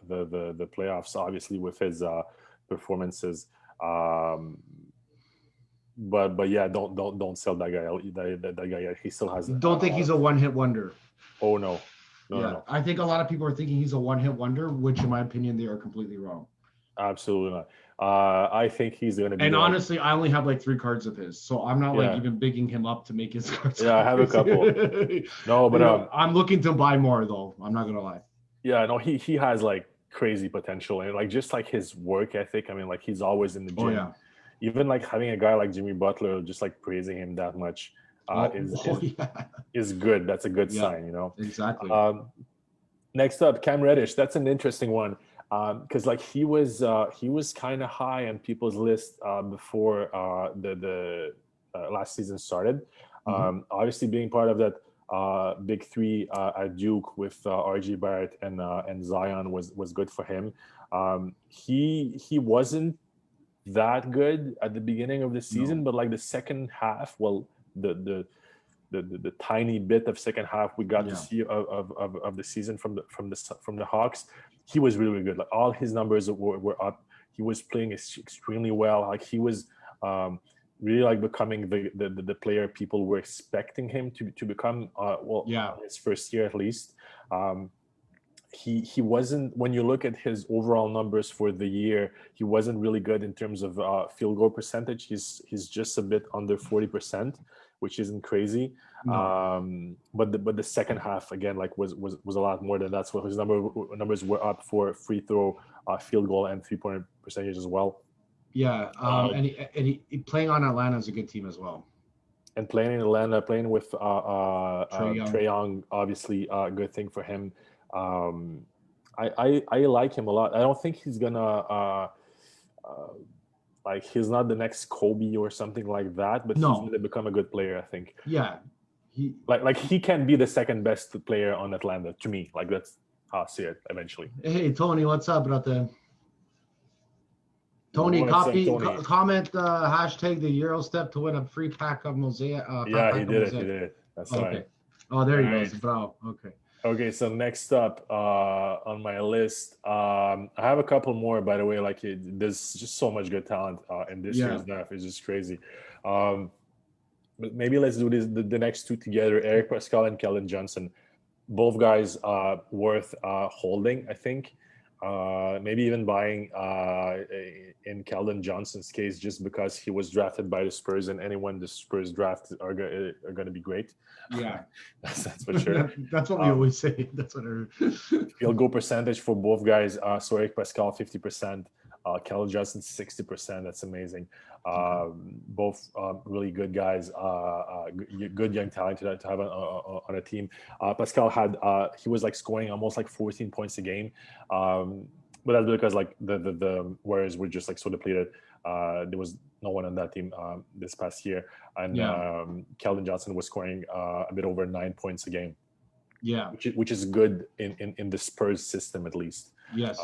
the playoffs, obviously with his performances. Um, but yeah, don't sell that guy. That guy, he still has. Don't think he's a one-hit wonder. Oh no, Yeah, no. I think a lot of people are thinking he's a one-hit wonder, which in my opinion they are completely wrong. Absolutely not. I think he's going to be And like, honestly, I only have like 3 cards of his, so I'm not like yeah, even bigging him up to make his cards. yeah. I have a couple. No, but I'm looking to buy more though. I'm not gonna lie. yeah, no, he has like crazy potential and like just like his work ethic. I mean, like he's always in the gym. Oh yeah. Even like having a guy like Jimmy Butler just like praising him that much is good. That's a good sign, you know. Exactly. Next up, Cam Reddish. That's an interesting one because like he was kind of high on people's list before the last season started. Obviously, being part of that big three at Duke with RJ Barrett and Zion was good for him. He wasn't that good at the beginning of the season, but like the second half, well, the tiny bit of second half we got to see of the season from the Hawks, he was really, really good. Like all his numbers were up. He was playing extremely well. Like he was really like becoming the player people were expecting him to become. His first year at least. He wasn't, when you look at his overall numbers for the year, he wasn't really good in terms of field goal percentage. He's just a bit under 40%, which isn't crazy. No. But the second half again like was a lot more than that. So his numbers were up for free throw, field goal, and 3-point percentage as well. Yeah, and he playing on Atlanta is a good team as well. And playing in Atlanta, playing with Trae Young, obviously a good thing for him. I like him a lot. I don't think he's gonna like he's not the next Kobe or something like that, but he's gonna become a good player, I think. Yeah, he can be the second best player on Atlanta to me. Like that's how I see it eventually. Hey Tony, what's up, brother? Tony, comment hashtag the Euro step to win a free pack of Mosaic. Yeah, he did it. That's right. Oh, there he goes. Bravo. Okay, so next up on my list, I have a couple more, by the way. Like there's just so much good talent in this year's draft. It's just crazy. But maybe let's do the next two together. Eric Paschall and Keldon Johnson. Both guys worth holding, I think. Maybe even buying in Keldon Johnson's case, just because he was drafted by the Spurs, and anyone the Spurs draft are going to be great. Yeah, that's for sure. That's what we always say. That's what field goal percentage for both guys. So Eric Paschall 50%, Keldon Johnson 60%. That's amazing. Both really good guys, good young talent to have on a team. Paschall had he was like scoring almost like 14 points a game, but that's because like the Warriors were just like so depleted. There was no one on that team this past year, and Keldon Johnson was scoring a bit over 9 points a game. Yeah, which is good in the Spurs system at least. Yes,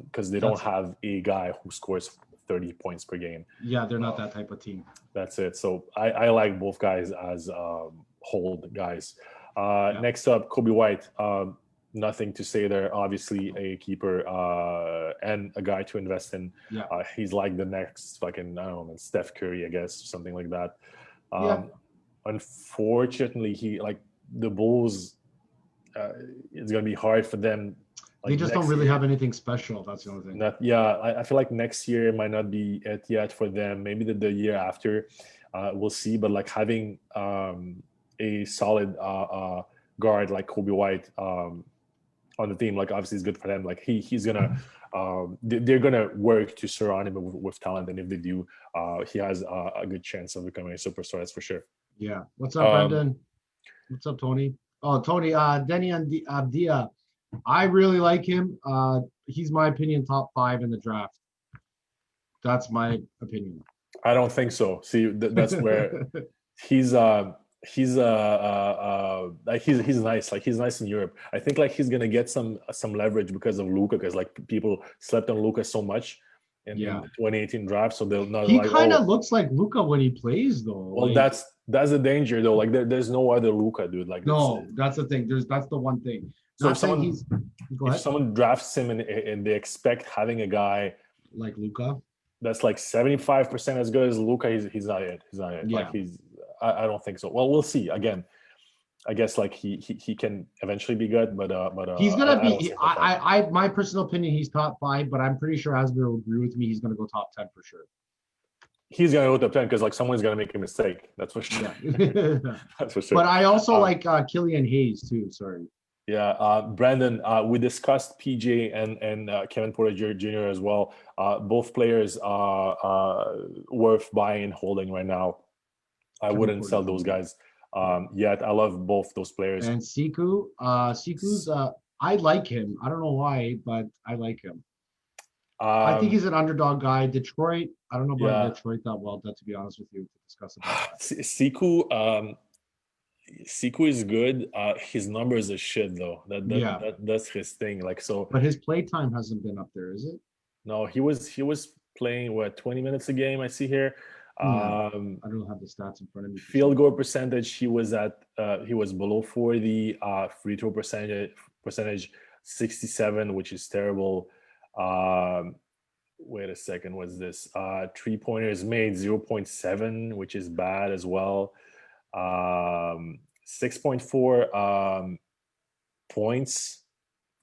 because they don't have a guy who scores 30 points per game. Yeah, they're not that type of team. That's it. So I like both guys as hold guys. Next up, Kobe White. Nothing to say there. Obviously, a keeper and a guy to invest in. Yeah. He's like the next fucking, I don't know, Steph Curry, I guess, something like that. Unfortunately, he like the Bulls. It's gonna be hard for them. Like they just don't really have anything special. That's the only thing. I feel like next year might not be it yet for them. Maybe the year after, we'll see. But like having a solid guard like Kobe White on the team, like obviously is good for them. Like he's gonna they're gonna work to surround him with talent, and if they do, he has a good chance of becoming a superstar. That's for sure. Yeah. What's up, Brendan? What's up, Tony? Oh, Tony, Denny Abdia I really like him. He's my opinion top 5 in the draft. That's my opinion. I don't think so. See, that's where he's like he's nice. Like he's nice in Europe. I think like he's gonna get some leverage because of Luka, because like people slept on Luka so much in the 2018 draft, so they'll not he like. Kind of looks like Luka when he plays, though. Well, like, that's the danger, though. Like there's no other Luka, dude. Like no, that's the thing. That's the one thing. So Not saying he's. Go ahead. If someone drafts him and they expect having a guy like Luka that's like 75% as good as Luka, he's not it. He's not it. Yeah. Like I don't think so. Well, we'll see. Again, I guess like he can eventually be good, but he's gonna be. I my personal opinion, he's top 5, but I'm pretty sure Asbury will agree with me. He's gonna go top 10 for sure. He's gonna go top 10 because like someone's gonna make a mistake. That's for sure. Yeah. That's for sure. But I also like Killian Hayes too. Sorry. Yeah, Brandon, we discussed PJ and Kevin Porter Jr. as well. Both players are worth buying and holding right now. I wouldn't sell those guys yet. I love both those players. And Siku's I like him. I don't know why, but I like him. I think he's an underdog guy. Detroit, I don't know about Detroit that well, to be honest with you, to discuss about that. Siku is good. His numbers are shit though. That's his thing. Like so. But his play time hasn't been up there, is it? No, he was playing 20 minutes a game. I see here. I don't have the stats in front of me. Field goal percentage, he was below 40. Free throw percentage 67, which is terrible. Wait a second, what's this? 3-pointers made 0.7, which is bad as well. 6.4 points,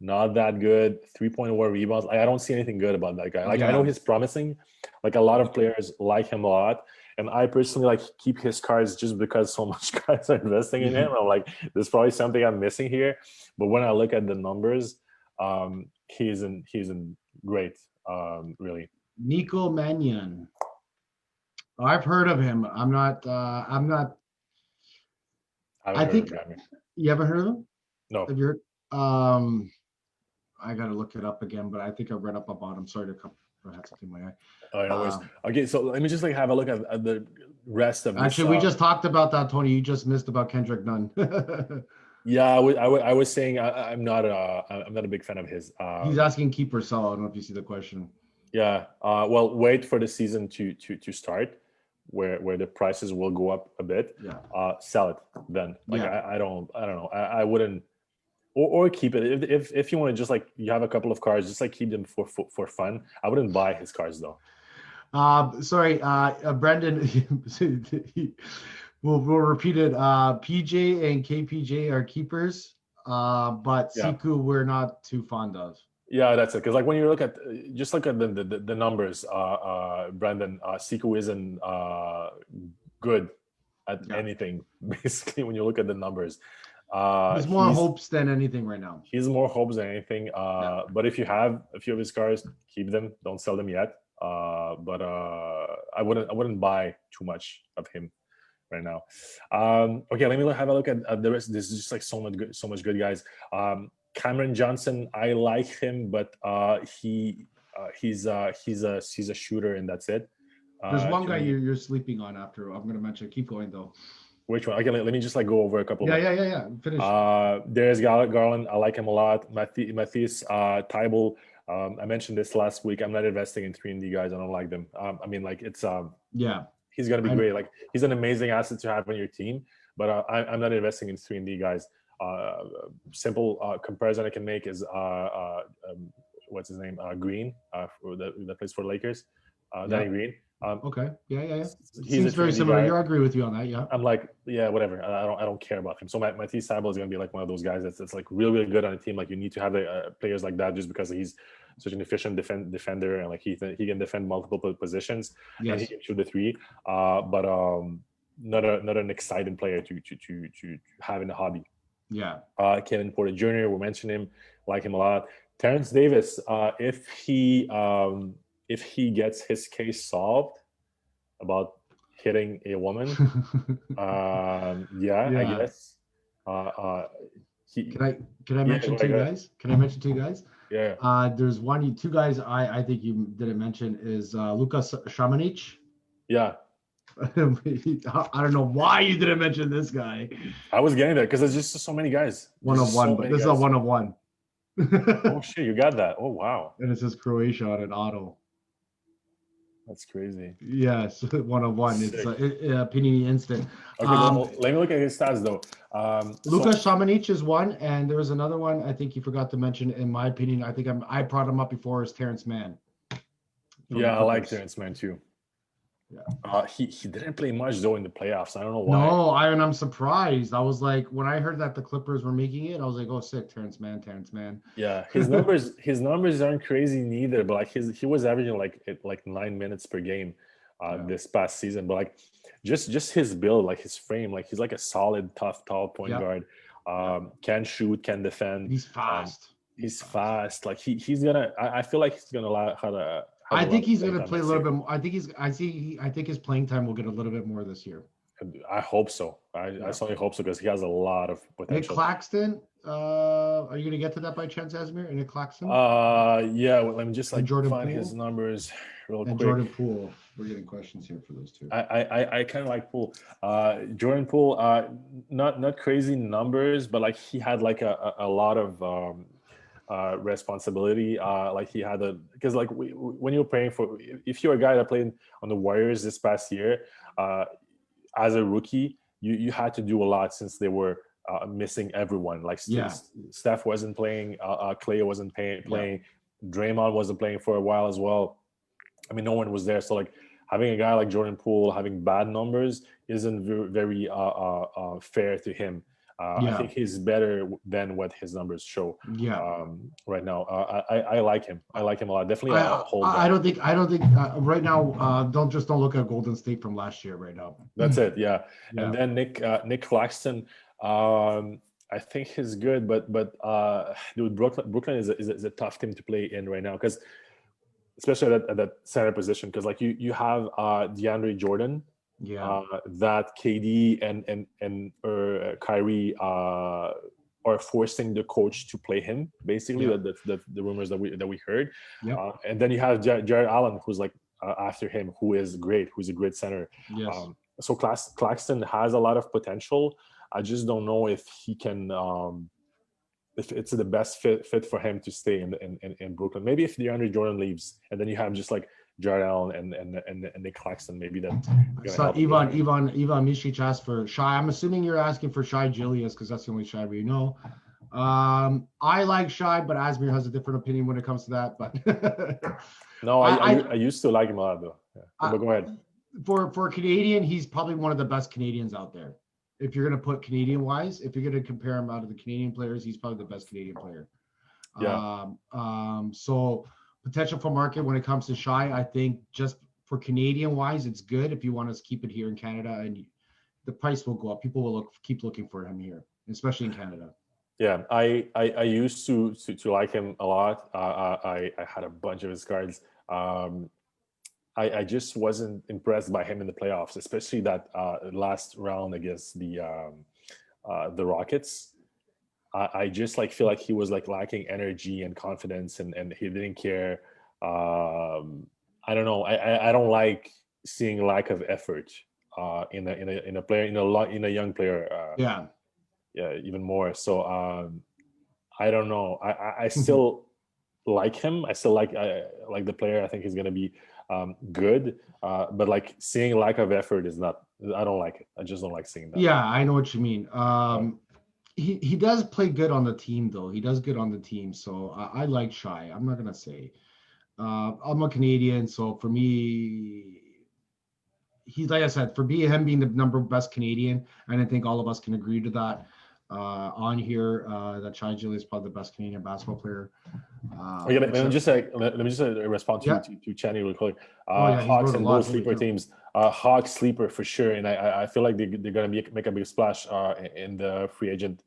not that good. 3.1 rebounds. I don't see anything good about that guy. Like I know he's promising. Like a lot of players like him a lot, and I personally like keep his cards just because so much guys are investing in him. I'm like, there's probably something I'm missing here. But when I look at the numbers, he isn't great. Really. Nico Mannion. I've heard of him. I think you haven't heard of him? No. Have you heard? I gotta look it up again, but I think I read up about him. Sorry to come. I had something in my eye. Okay, so let me just like have a look at the rest of. Actually, we just talked about that, Tony. You just missed about Kendrick Nunn. Yeah, I was saying I'm not a big fan of his. He's asking keep or sell. I don't know if you see the question. Yeah. Well, wait for the season to start, where the prices will go up a bit. Yeah. Sell it then. Like I don't know. I wouldn't. Or keep it if you want to just like you have a couple of cards, just like keep them for fun. I wouldn't buy his cards though. Sorry, Brendan. We'll repeat it. PJ and KPJ are keepers, but Siku we're not too fond of. Yeah, that's it. Because like when you look at the numbers, Brandon, Siku isn't good at anything. Basically, when you look at the numbers. He's more hopes than anything right now. He's more hopes than anything. But if you have a few of his cars, keep them. Don't sell them yet. But I wouldn't buy too much of him right now. Okay, let me have a look at the rest. This is just like so much good guys. Cameron Johnson, I like him, but he's a shooter and that's it. There's one guy you're sleeping on after. I'm gonna mention. Keep going though. Which one? Okay, let me just like go over a couple. Yeah. Finish. There's Garland. I like him a lot. Matisse Thybulle. I mentioned this last week. I'm not investing in 3-and-D guys. I don't like them. I mean, like it's he's gonna be great. Like he's an amazing asset to have on your team, but I'm not investing in 3-and-D guys. Simple comparison I can make is what's his name? Green, that plays for the Lakers. Danny Green. Okay. Yeah. Seems very similar. I agree with you on that. Yeah. I'm like, whatever. I don't care about him. So Matisse Thybulle is gonna be like one of those guys that's like really good on a team. Like you need to have players like that just because he's such an efficient defender and like he can defend multiple positions and he can shoot the three. But not an exciting player to have in the hobby. Yeah. Kevin Porter Jr. We mentioned him, like him a lot. Terrence Davis, if he gets his case solved about hitting a woman, I guess he Can I mention two guys? Can I mention two guys? Yeah. There's two guys I think you didn't mention is Lukas Šamanić. Yeah. I don't know why you didn't mention this guy. I was getting there because there's just so many guys. One of one, but this is a one of one. Oh shit, you got that. Oh wow. And it says Croatia on an auto. That's crazy. Yes, 101. It's a Panini instant. Okay, let me look at his stats though. Lukas Šamanić is one, and there was another one I think you forgot to mention. In my opinion, I think I brought him up before. Is Terrence Mann? Yeah, I like Terrence Mann too. Yeah. He didn't play much though in the playoffs. I don't know why. No, I'm surprised. I was like, when I heard that the Clippers were making it, I was like, oh, sick, Terrence Mann. Yeah, his numbers aren't crazy neither, but like he was averaging like 9 minutes per game this past season. But like just his build, like his frame, like he's like a solid, tough, tall point guard. Can shoot, can defend. He's fast. He's fast. Like he's gonna. I feel like he's gonna allow how to. I think he's going to play a little bit more. I think his playing time will get a little bit more this year. I hope so. I certainly hope so because he has a lot of potential. Nick Claxton, are you going to get to that by chance, Asmir? Nick Claxton? Yeah. Well, let me just find Poole? his numbers real quick. Jordan Poole. We're getting questions here for those two. I kind of like Poole. Jordan Poole, not crazy numbers, but like he had like a lot of responsibility. Like he had because like when you're playing if you're a guy that played on the Warriors this past year, as a rookie, you had to do a lot since they were missing everyone. Like Steph wasn't playing, Clay wasn't playing, Draymond wasn't playing for a while as well. I mean, no one was there. So like having a guy like Jordan Poole having bad numbers isn't very fair to him. I think he's better than what his numbers show. Right now, I like him. I like him a lot. Definitely, I don't think right now. Don't look at Golden State from last year. Right now, that's it. Yeah. And then Nick Claxton. I think he's good, but dude, Brooklyn is a tough team to play in right now because especially at that center position because like you have DeAndre Jordan. That KD and Kyrie are forcing the coach to play him. Basically, the rumors that we heard. And then you have Jared Allen, who's like after him, who is great, who's a great center. So Claxton has a lot of potential. I just don't know if he can. If it's the best fit for him to stay in Brooklyn. Maybe if DeAndre Jordan leaves, and then you have just like Jared Allen and Nick Claxton, maybe that. So Ivan Mishic asked for Shai. I'm assuming you're asking for Shai Gilgeous because that's the only Shai we know. I like Shai, but Asmir has a different opinion when it comes to that. But no, I used to like him a lot though. But go ahead. For Canadian, he's probably one of the best Canadians out there. If you're going to put Canadian wise, if you're going to compare him out of the Canadian players, he's probably the best Canadian player. So potential for market when it comes to Shai, I think just for Canadian wise, it's good if you want to keep it here in Canada, and the price will go up. People will keep looking for him here, especially in Canada. Yeah, I used to like him a lot. I had a bunch of his cards. I just wasn't impressed by him in the playoffs, especially that last round against the Rockets. I just like feel like he was like lacking energy and confidence, and he didn't care. I don't know. I don't like seeing lack of effort in a player in a young player. Even more. So I don't know. I still like him. I still like the player. I think he's gonna be good. But like seeing lack of effort is not. I don't like it. I just don't like seeing that. Yeah, I know what you mean. He does play good on the team though. He does good on the team. So I like Shai. I'm not gonna say. I'm a Canadian, so for me, he's like I said, for him being the number best Canadian, and I think all of us can agree to that. On here, that Shai Gilgeous is probably the best Canadian basketball player. Let me just respond to Channy real quick. Hawks and Bulls sleeper teams. Hawks sleeper for sure, and I feel like they're gonna make a big splash in the free agent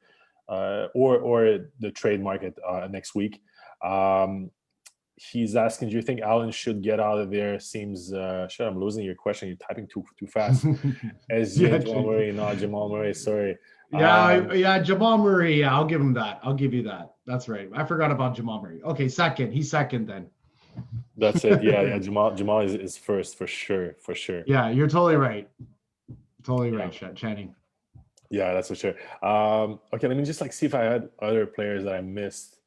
or the trade market next week. he's asking, do you think Allen should get out of there? Seems shit, I'm losing your question. You're typing too fast. SG and Jamal Murray, not Jamal Murray. Sorry. Yeah, Jamal Murray. Yeah, I'll give him that. I'll give you that. That's right. I forgot about Jamal Murray. Okay, second. He's second then. That's it. Yeah. Jamal is first for sure. Yeah, you're totally right. Totally right, Channing. Yeah, that's for sure. Okay, let me just see if I had other players that I missed.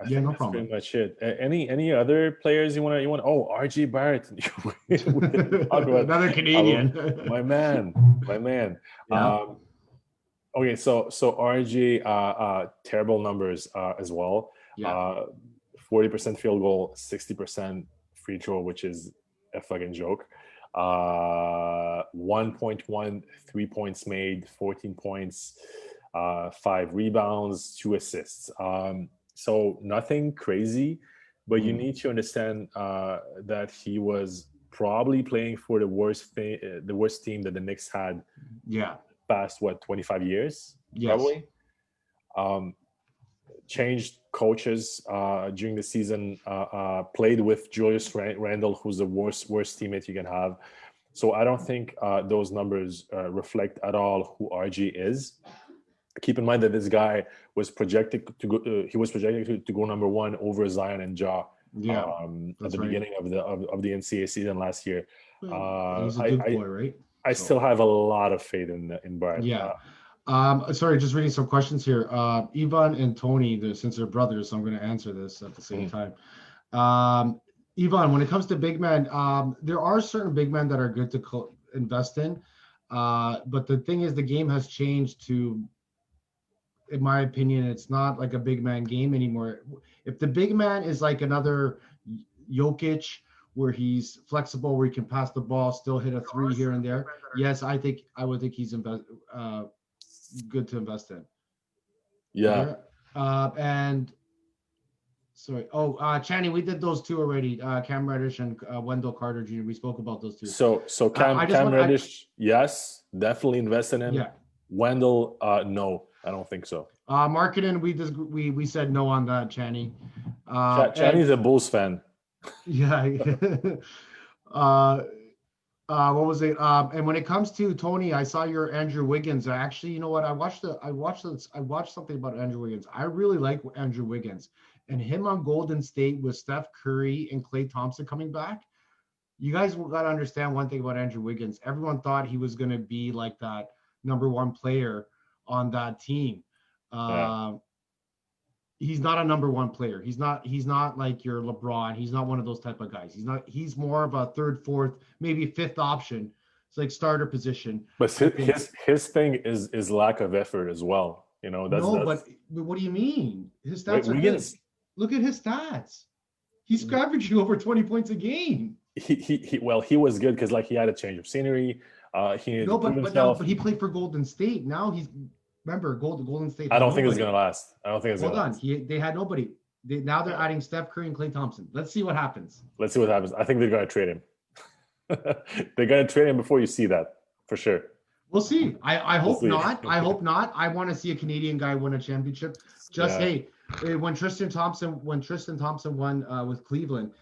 I think no that's problem. pretty much it. Any other players you want? Oh, RJ Barrett. Another Canadian. My man. Yeah. Okay, so RJ, terrible numbers as well. Yeah. 40% field goal, 60% free throw, which is a fucking joke. 1.1 3 points made, 14 points, 5 rebounds, 2 assists. So nothing crazy, but you need to understand that he was probably playing for the worst team that the Knicks had. Yeah. Past 25 years. Yes. Probably. Changed coaches during the season. Played with Julius Randle, who's the worst teammate you can have. So I don't think those numbers reflect at all who RJ is. Keep in mind that this guy was projected to go. He was projected to go number 1 over Zion and Ja. Yeah, at the beginning of the NCAA season last year. He's a good boy, right? I still have a lot of faith in Barrett. Yeah. Sorry, just reading some questions here. Ivan and Tony, since they're brothers, so I'm going to answer this at the same time. Ivan, when it comes to big men, there are certain big men that are good to invest in. But the thing is, the game has changed to, in my opinion, it's not like a big man game anymore. If the big man is like another Jokic, where he's flexible, where he can pass the ball, still hit a 3 here and there, yes, I would think he's good to invest in. Yeah. And sorry. Channing, we did those 2 already. Cam Reddish and Wendell Carter Jr. We spoke about those 2. So Cam Reddish, yes, definitely invest in him. Yeah. Wendell, no, I don't think so. Marketing, we said no on that, Channing. Channy's a Bulls fan. Yeah. What was it? And when it comes to Tony, I saw your Andrew Wiggins. Actually, you know what? I watched something about Andrew Wiggins. I really like Andrew Wiggins, and him on Golden State with Steph Curry and Klay Thompson coming back. You guys got to understand one thing about Andrew Wiggins. Everyone thought he was going to be like that number 1 player on that team. He's not a number 1 player. He's not like your LeBron. He's not one of those type of guys. He's more of a 3rd, 4th, maybe 5th option. It's like starter position. But his thing is lack of effort as well. But what do you mean? His stats are good. Look at his stats. He's averaging over 20 points a game. He was good because he had a change of scenery. He needed to prove himself. But he played for Golden State. Now he's remember Golden State. I don't think it's gonna last. Hold on. They had nobody. Now they're adding Steph Curry and Klay Thompson. Let's see what happens. I think they're gonna trade him. They're gonna trade him before you see that for sure. We'll see. I hope not. I hope not. I want to see a Canadian guy win a championship. When Tristan Thompson won with Cleveland,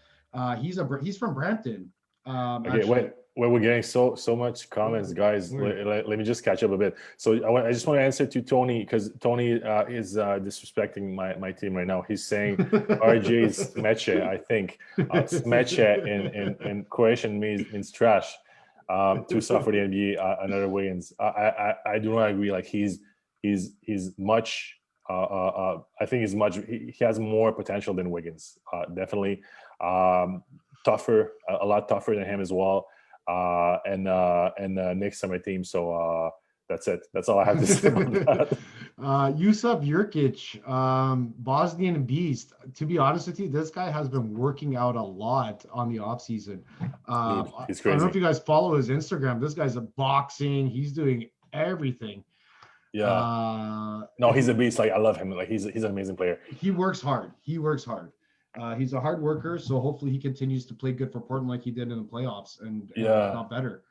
he's from Brampton. Okay, when we're getting so much comments, guys, let me just catch up a bit. So I just want to answer to Tony, because Tony is disrespecting my team right now. He's saying RJ Smeche. I think Smeche in Croatian means trash. Too soft for the NBA. Another Wiggins. I do not agree. He's much. I think he has more potential than Wiggins. Definitely tougher, a lot tougher than him as well. And Knicks on my team. So that's it. That's all I have to say about that. Yusuf Yurkic, Bosnian beast. To be honest with you, this guy has been working out a lot on the off season. He's crazy. I don't know if you guys follow his Instagram. This guy's a boxing. He's doing everything. Yeah. No, he's a beast. I love him. He's an amazing player. He works hard. He's a hard worker, so hopefully he continues to play good for Portland like he did in the playoffs, and if not better.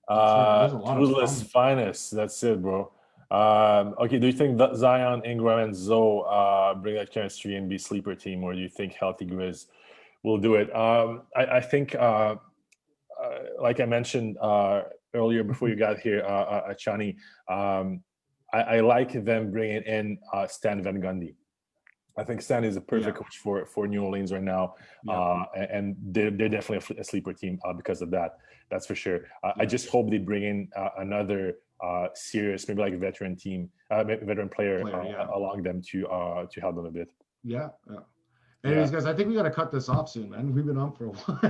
Tootless finest. That's it, bro. Okay, do you think that Zion, Ingram, and Zoe bring that chemistry and be sleeper team, or do you think healthy Grizz will do it? I think, like I mentioned earlier before you got here, Chani, I like them bringing in Stan Van Gundy. I think Stan is a perfect coach for New Orleans right now, and they're definitely a sleeper team because of that. That's for sure. I just hope they bring in another serious, maybe like veteran player along them to help them a bit. Yeah. Anyways, guys, I think we got to cut this off soon, man. We've been on for a while.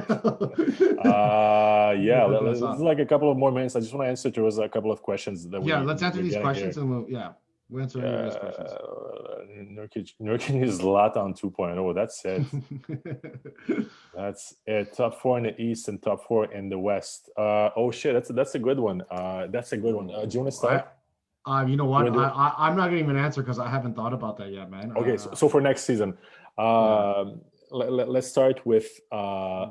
This is like a couple of more minutes. I just want to answer. There was a couple of questions that let's answer these questions and we'll answer any of those questions. Nurkic is Zlatan 2.0. That's it. That's it. Top 4 in the East and top 4 in the West. Oh shit, that's a good one. That's a good one. Do you want to start? You know what? I'm not gonna even answer because I haven't thought about that yet, man. Okay, so for next season, let's start with the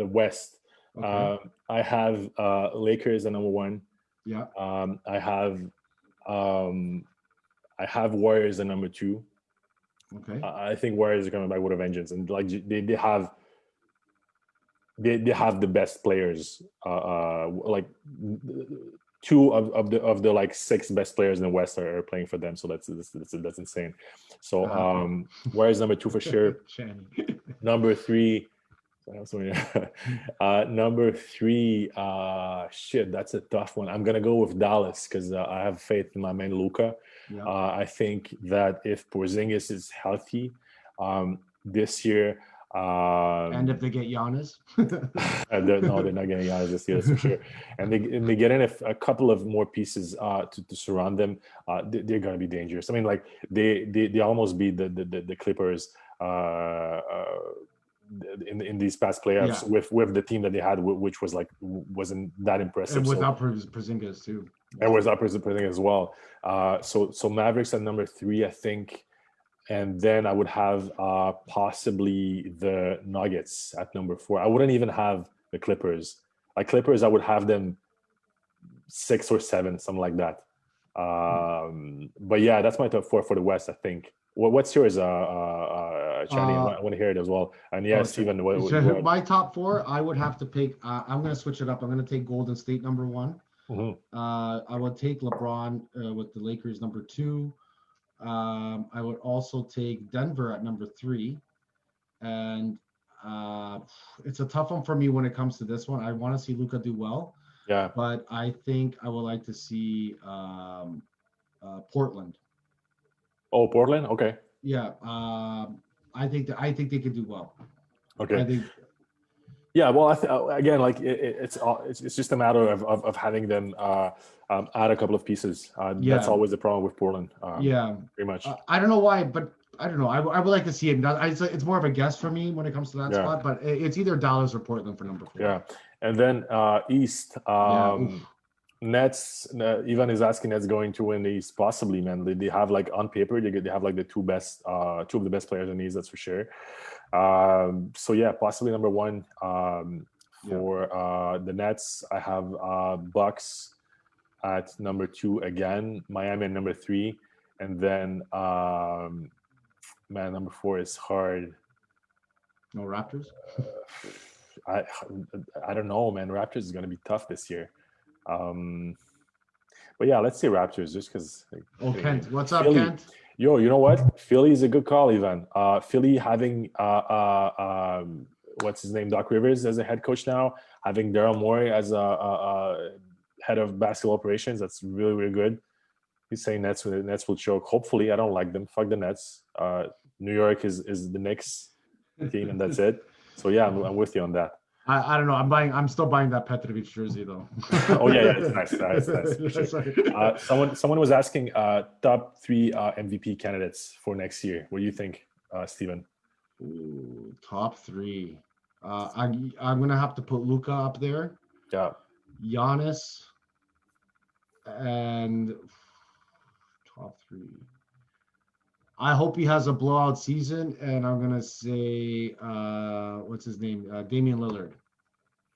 West. Okay. I have Lakers at number 1. Yeah. I have Warriors at number 2. Okay. I think Warriors are coming back with a vengeance, and like they have the best players. Like 2 of the like 6 best players in the West are playing for them. So that's insane. So Warriors number 2 for sure. Number 3. Number 3. Shit, that's a tough one. I'm gonna go with Dallas because I have faith in my man Luka. Yeah. I think that if Porzingis is healthy this year, and if they get Giannis, they're not getting Giannis this year, that's for sure. And they get in a couple of more pieces to surround them. They're going to be dangerous. I mean, like they almost beat the Clippers in these past playoffs with the team that they had, which wasn't that impressive. And without Porzingis too. And without Porzingis as well. So Mavericks at number 3, I think. And then I would have possibly the Nuggets at number 4. I wouldn't even have the Clippers. Like Clippers, I would have them 6 or 7, something like that. But yeah, that's my top 4 for the West, I think. What's yours, Chani? I want to hear it as well. And Steven. My top 4, I would have to pick. I'm going to switch it up. I'm going to take Golden State number 1. Mm-hmm. I would take LeBron with the Lakers number 2. I would also take Denver at number 3, and it's a tough one for me when it comes to this one. I want to see Luka do well, but I think I would like to see Portland. Oh, Portland, okay. Yeah, I think they could do well. Okay. Yeah, well, again, like it's just a matter of having them add a couple of pieces. That's always the problem with Portland. Pretty much. I don't know why, but I don't know. I would like to see it. It's more of a guess for me when it comes to that spot, but it's either Dallas or Portland for number 4. Yeah, and then East. Nets. Ivan is asking Nets going to win the East, possibly, man. They have like on paper they have like the 2 of the best players in the East, that's for sure. So yeah, possibly number 1 for the Nets. I have Bucks at number 2 again, Miami at number 3, and then number 4 is hard. No Raptors. I don't know, man. Raptors is gonna be tough this year. But yeah, let's say Raptors just because. Kent, what's up, Kent? Yo, you know what? Philly is a good call, Ivan. Philly having what's his name, Doc Rivers as a head coach now, having Daryl Morey as a head of basketball operations. That's really, really good. He's saying Nets will choke. Hopefully, I don't like them. Fuck the Nets. New York is the Knicks team, and that's it. So yeah, I'm with you on that. I don't know. I'm still buying that Petrovic jersey though. Oh yeah, it's nice. For sure. Someone was asking top 3 MVP candidates for next year. What do you think, Steven? Ooh, top 3. I'm gonna have to put Luka up there. Yeah. Giannis, and top 3. I hope he has a blowout season, and I'm gonna say, what's his name? Damian Lillard.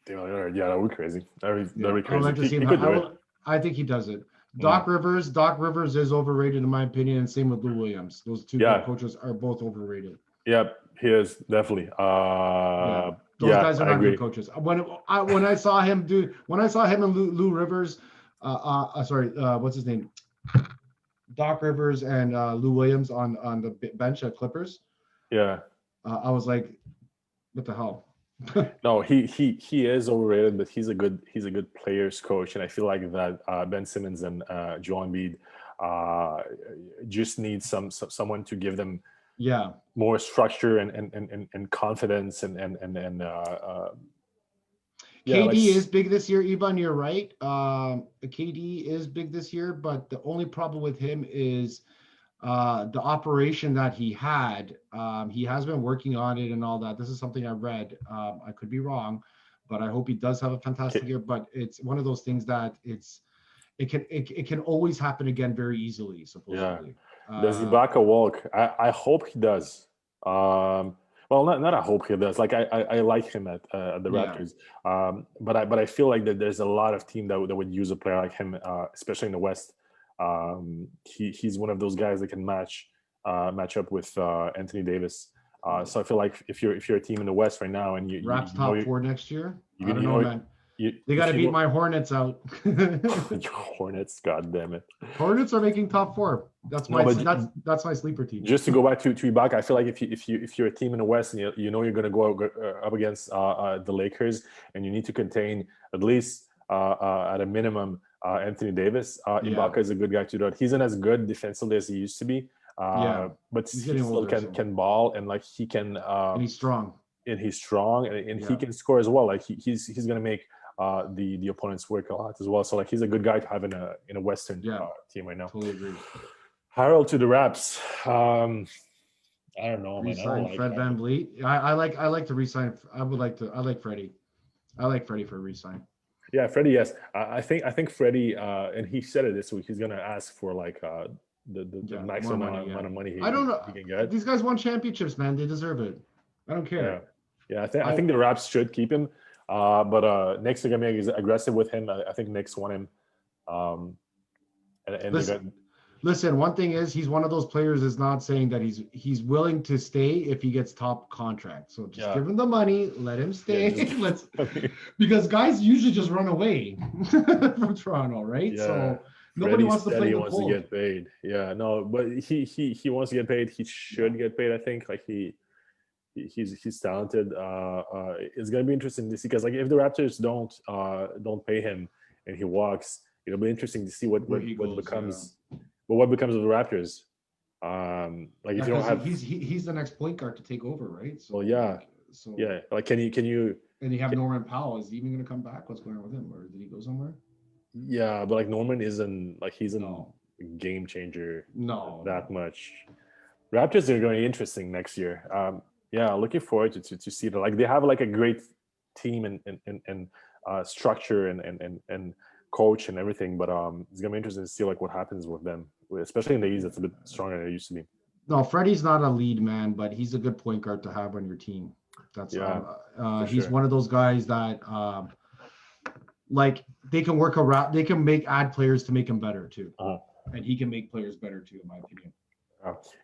Damian Lillard, yeah, that would be crazy. That'd be crazy. I'd like to see him. I think he does it. Doc Rivers is overrated in my opinion, and same with Lou Williams. Those two coaches are both overrated. Yep, he is definitely. Those guys are not good coaches. When I saw him and Lou Rivers, what's his name? Doc Rivers and Lou Williams on the bench at Clippers. Yeah. I was like, what the hell? No, he is overrated, but he's a good players coach, and I feel like that Ben Simmons and Joel Embiid just need someone to give them more structure and confidence and KD is big this year, Ivan, you're right. KD is big this year, but the only problem with him is the operation that he had. He has been working on it and all that. This is something I read. I could be wrong, but I hope he does have a fantastic year. But it's one of those things that it can always happen again very easily, supposedly. Yeah. Does Ibaka walk? I hope he does. Well, not I hope he does. Like I like him at the Raptors, but I feel like that there's a lot of team that would use a player like him, especially in the West. He's one of those guys that can match up with Anthony Davis. So I feel like if you're a team in the West right now and you Raps top 4 next year, I don't know, man. They got to beat my Hornets out. Hornets, god damn it! Hornets are making top 4. That's my sleeper team. Just to go back to Ibaka, I feel like if you're a team in the West and you're going to go up against the Lakers and you need to contain at least at a minimum Anthony Davis, Ibaka is a good guy to do it. He's not as good defensively as he used to be, but he still can ball, and like he can. And he's strong. And he's strong, and he can score as well. Like he's going to make the opponents work a lot as well. So like he's a good guy to have in a Western team right now. Totally agree. Harold to the Raps. I don't know, man. Resign Fred VanVleet. I like to resign. I like Freddie. I like Freddie for a resign. Yeah, Freddie. Yes, I think Freddie. And he said it this week. He's gonna ask for like the maximum amount of money. I don't know. He can get. These guys won championships, man. They deserve it. I don't care. Yeah. I think the Raps should keep him. But Knicks are gonna be aggressive with him. I think Knicks want him. Listen, one thing is he's one of those players is not saying that he's willing to stay if he gets top contract. So just give him the money, let him stay. Because guys usually just run away from Toronto, right? Yeah. So nobody wants to play the wants to get paid. Yeah, no, but he wants to get paid. He should get paid, I think. Like he's talented. It's gonna be interesting to see, because like if the Raptors don't pay him and he walks, it'll be interesting to see what becomes. But what becomes of the Raptors? Like if you don't have, he's the next point guard to take over, right? So like can you? And you have Norman Powell. Is he even going to come back? What's going on with him, or did he go somewhere? Yeah, but like Norman isn't like he's a game changer. That much. Raptors are going to be interesting next year. Looking forward to see that. Like they have like a great team and structure and coach and everything, but it's gonna be interesting to see like what happens with them, especially in the East. That's a bit stronger than it used to be. No, Freddie's not a lead man, but he's a good point guard to have on your team. That's he's one of those guys that like they can work around, they can add players to make him better too, and he can make players better too, in my opinion.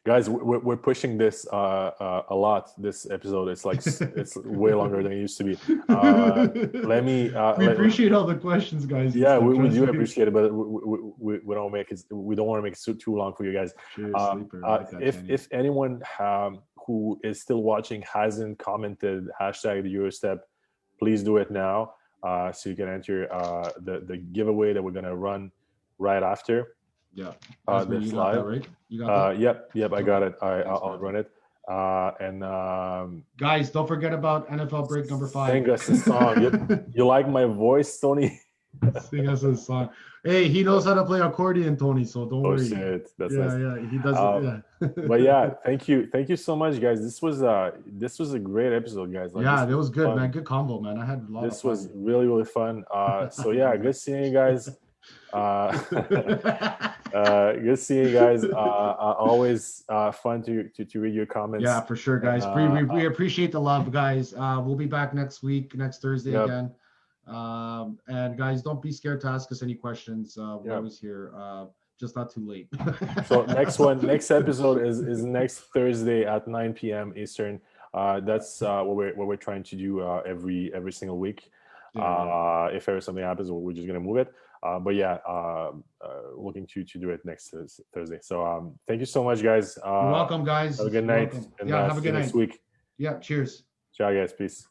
Guys, we're pushing this a lot. This episode, it's like it's way longer than it used to be. Let me. We appreciate all the questions, guys. Yeah, we do appreciate it, but we don't make it. We don't want to make it too long for you guys. If anyone who is still watching hasn't commented hashtag the Eurostep, please do it now, so you can enter the giveaway that we're gonna run right after. Yeah. This live. That, right? You got that? Yep. I got it. I'll run it. Guys, don't forget about NFL break number 5. Sing us a song. You like my voice, Tony? Sing us a song. Hey, he knows how to play accordion, Tony. So don't worry. Shit. That's nice. Yeah, he does. But yeah, thank you so much, guys. This was a great episode, guys. Like, it was good, man. Good combo, man. I had a lot of fun. This was really fun. So yeah, good seeing you guys. Good seeing you guys. Always fun to read your comments. Yeah, for sure, guys. We appreciate the love, guys. We'll be back next week, next Thursday again. And guys, don't be scared to ask us any questions. We're always here. Just not too late. So next episode is next Thursday at 9 p.m. Eastern. That's what we're trying to do every single week. If ever something happens, we're just gonna move it. But yeah, looking to do it next Thursday. So thank you so much, guys. You're welcome, guys. Have a good night. And, have a good night next week. Yeah, cheers. Ciao, guys. Peace.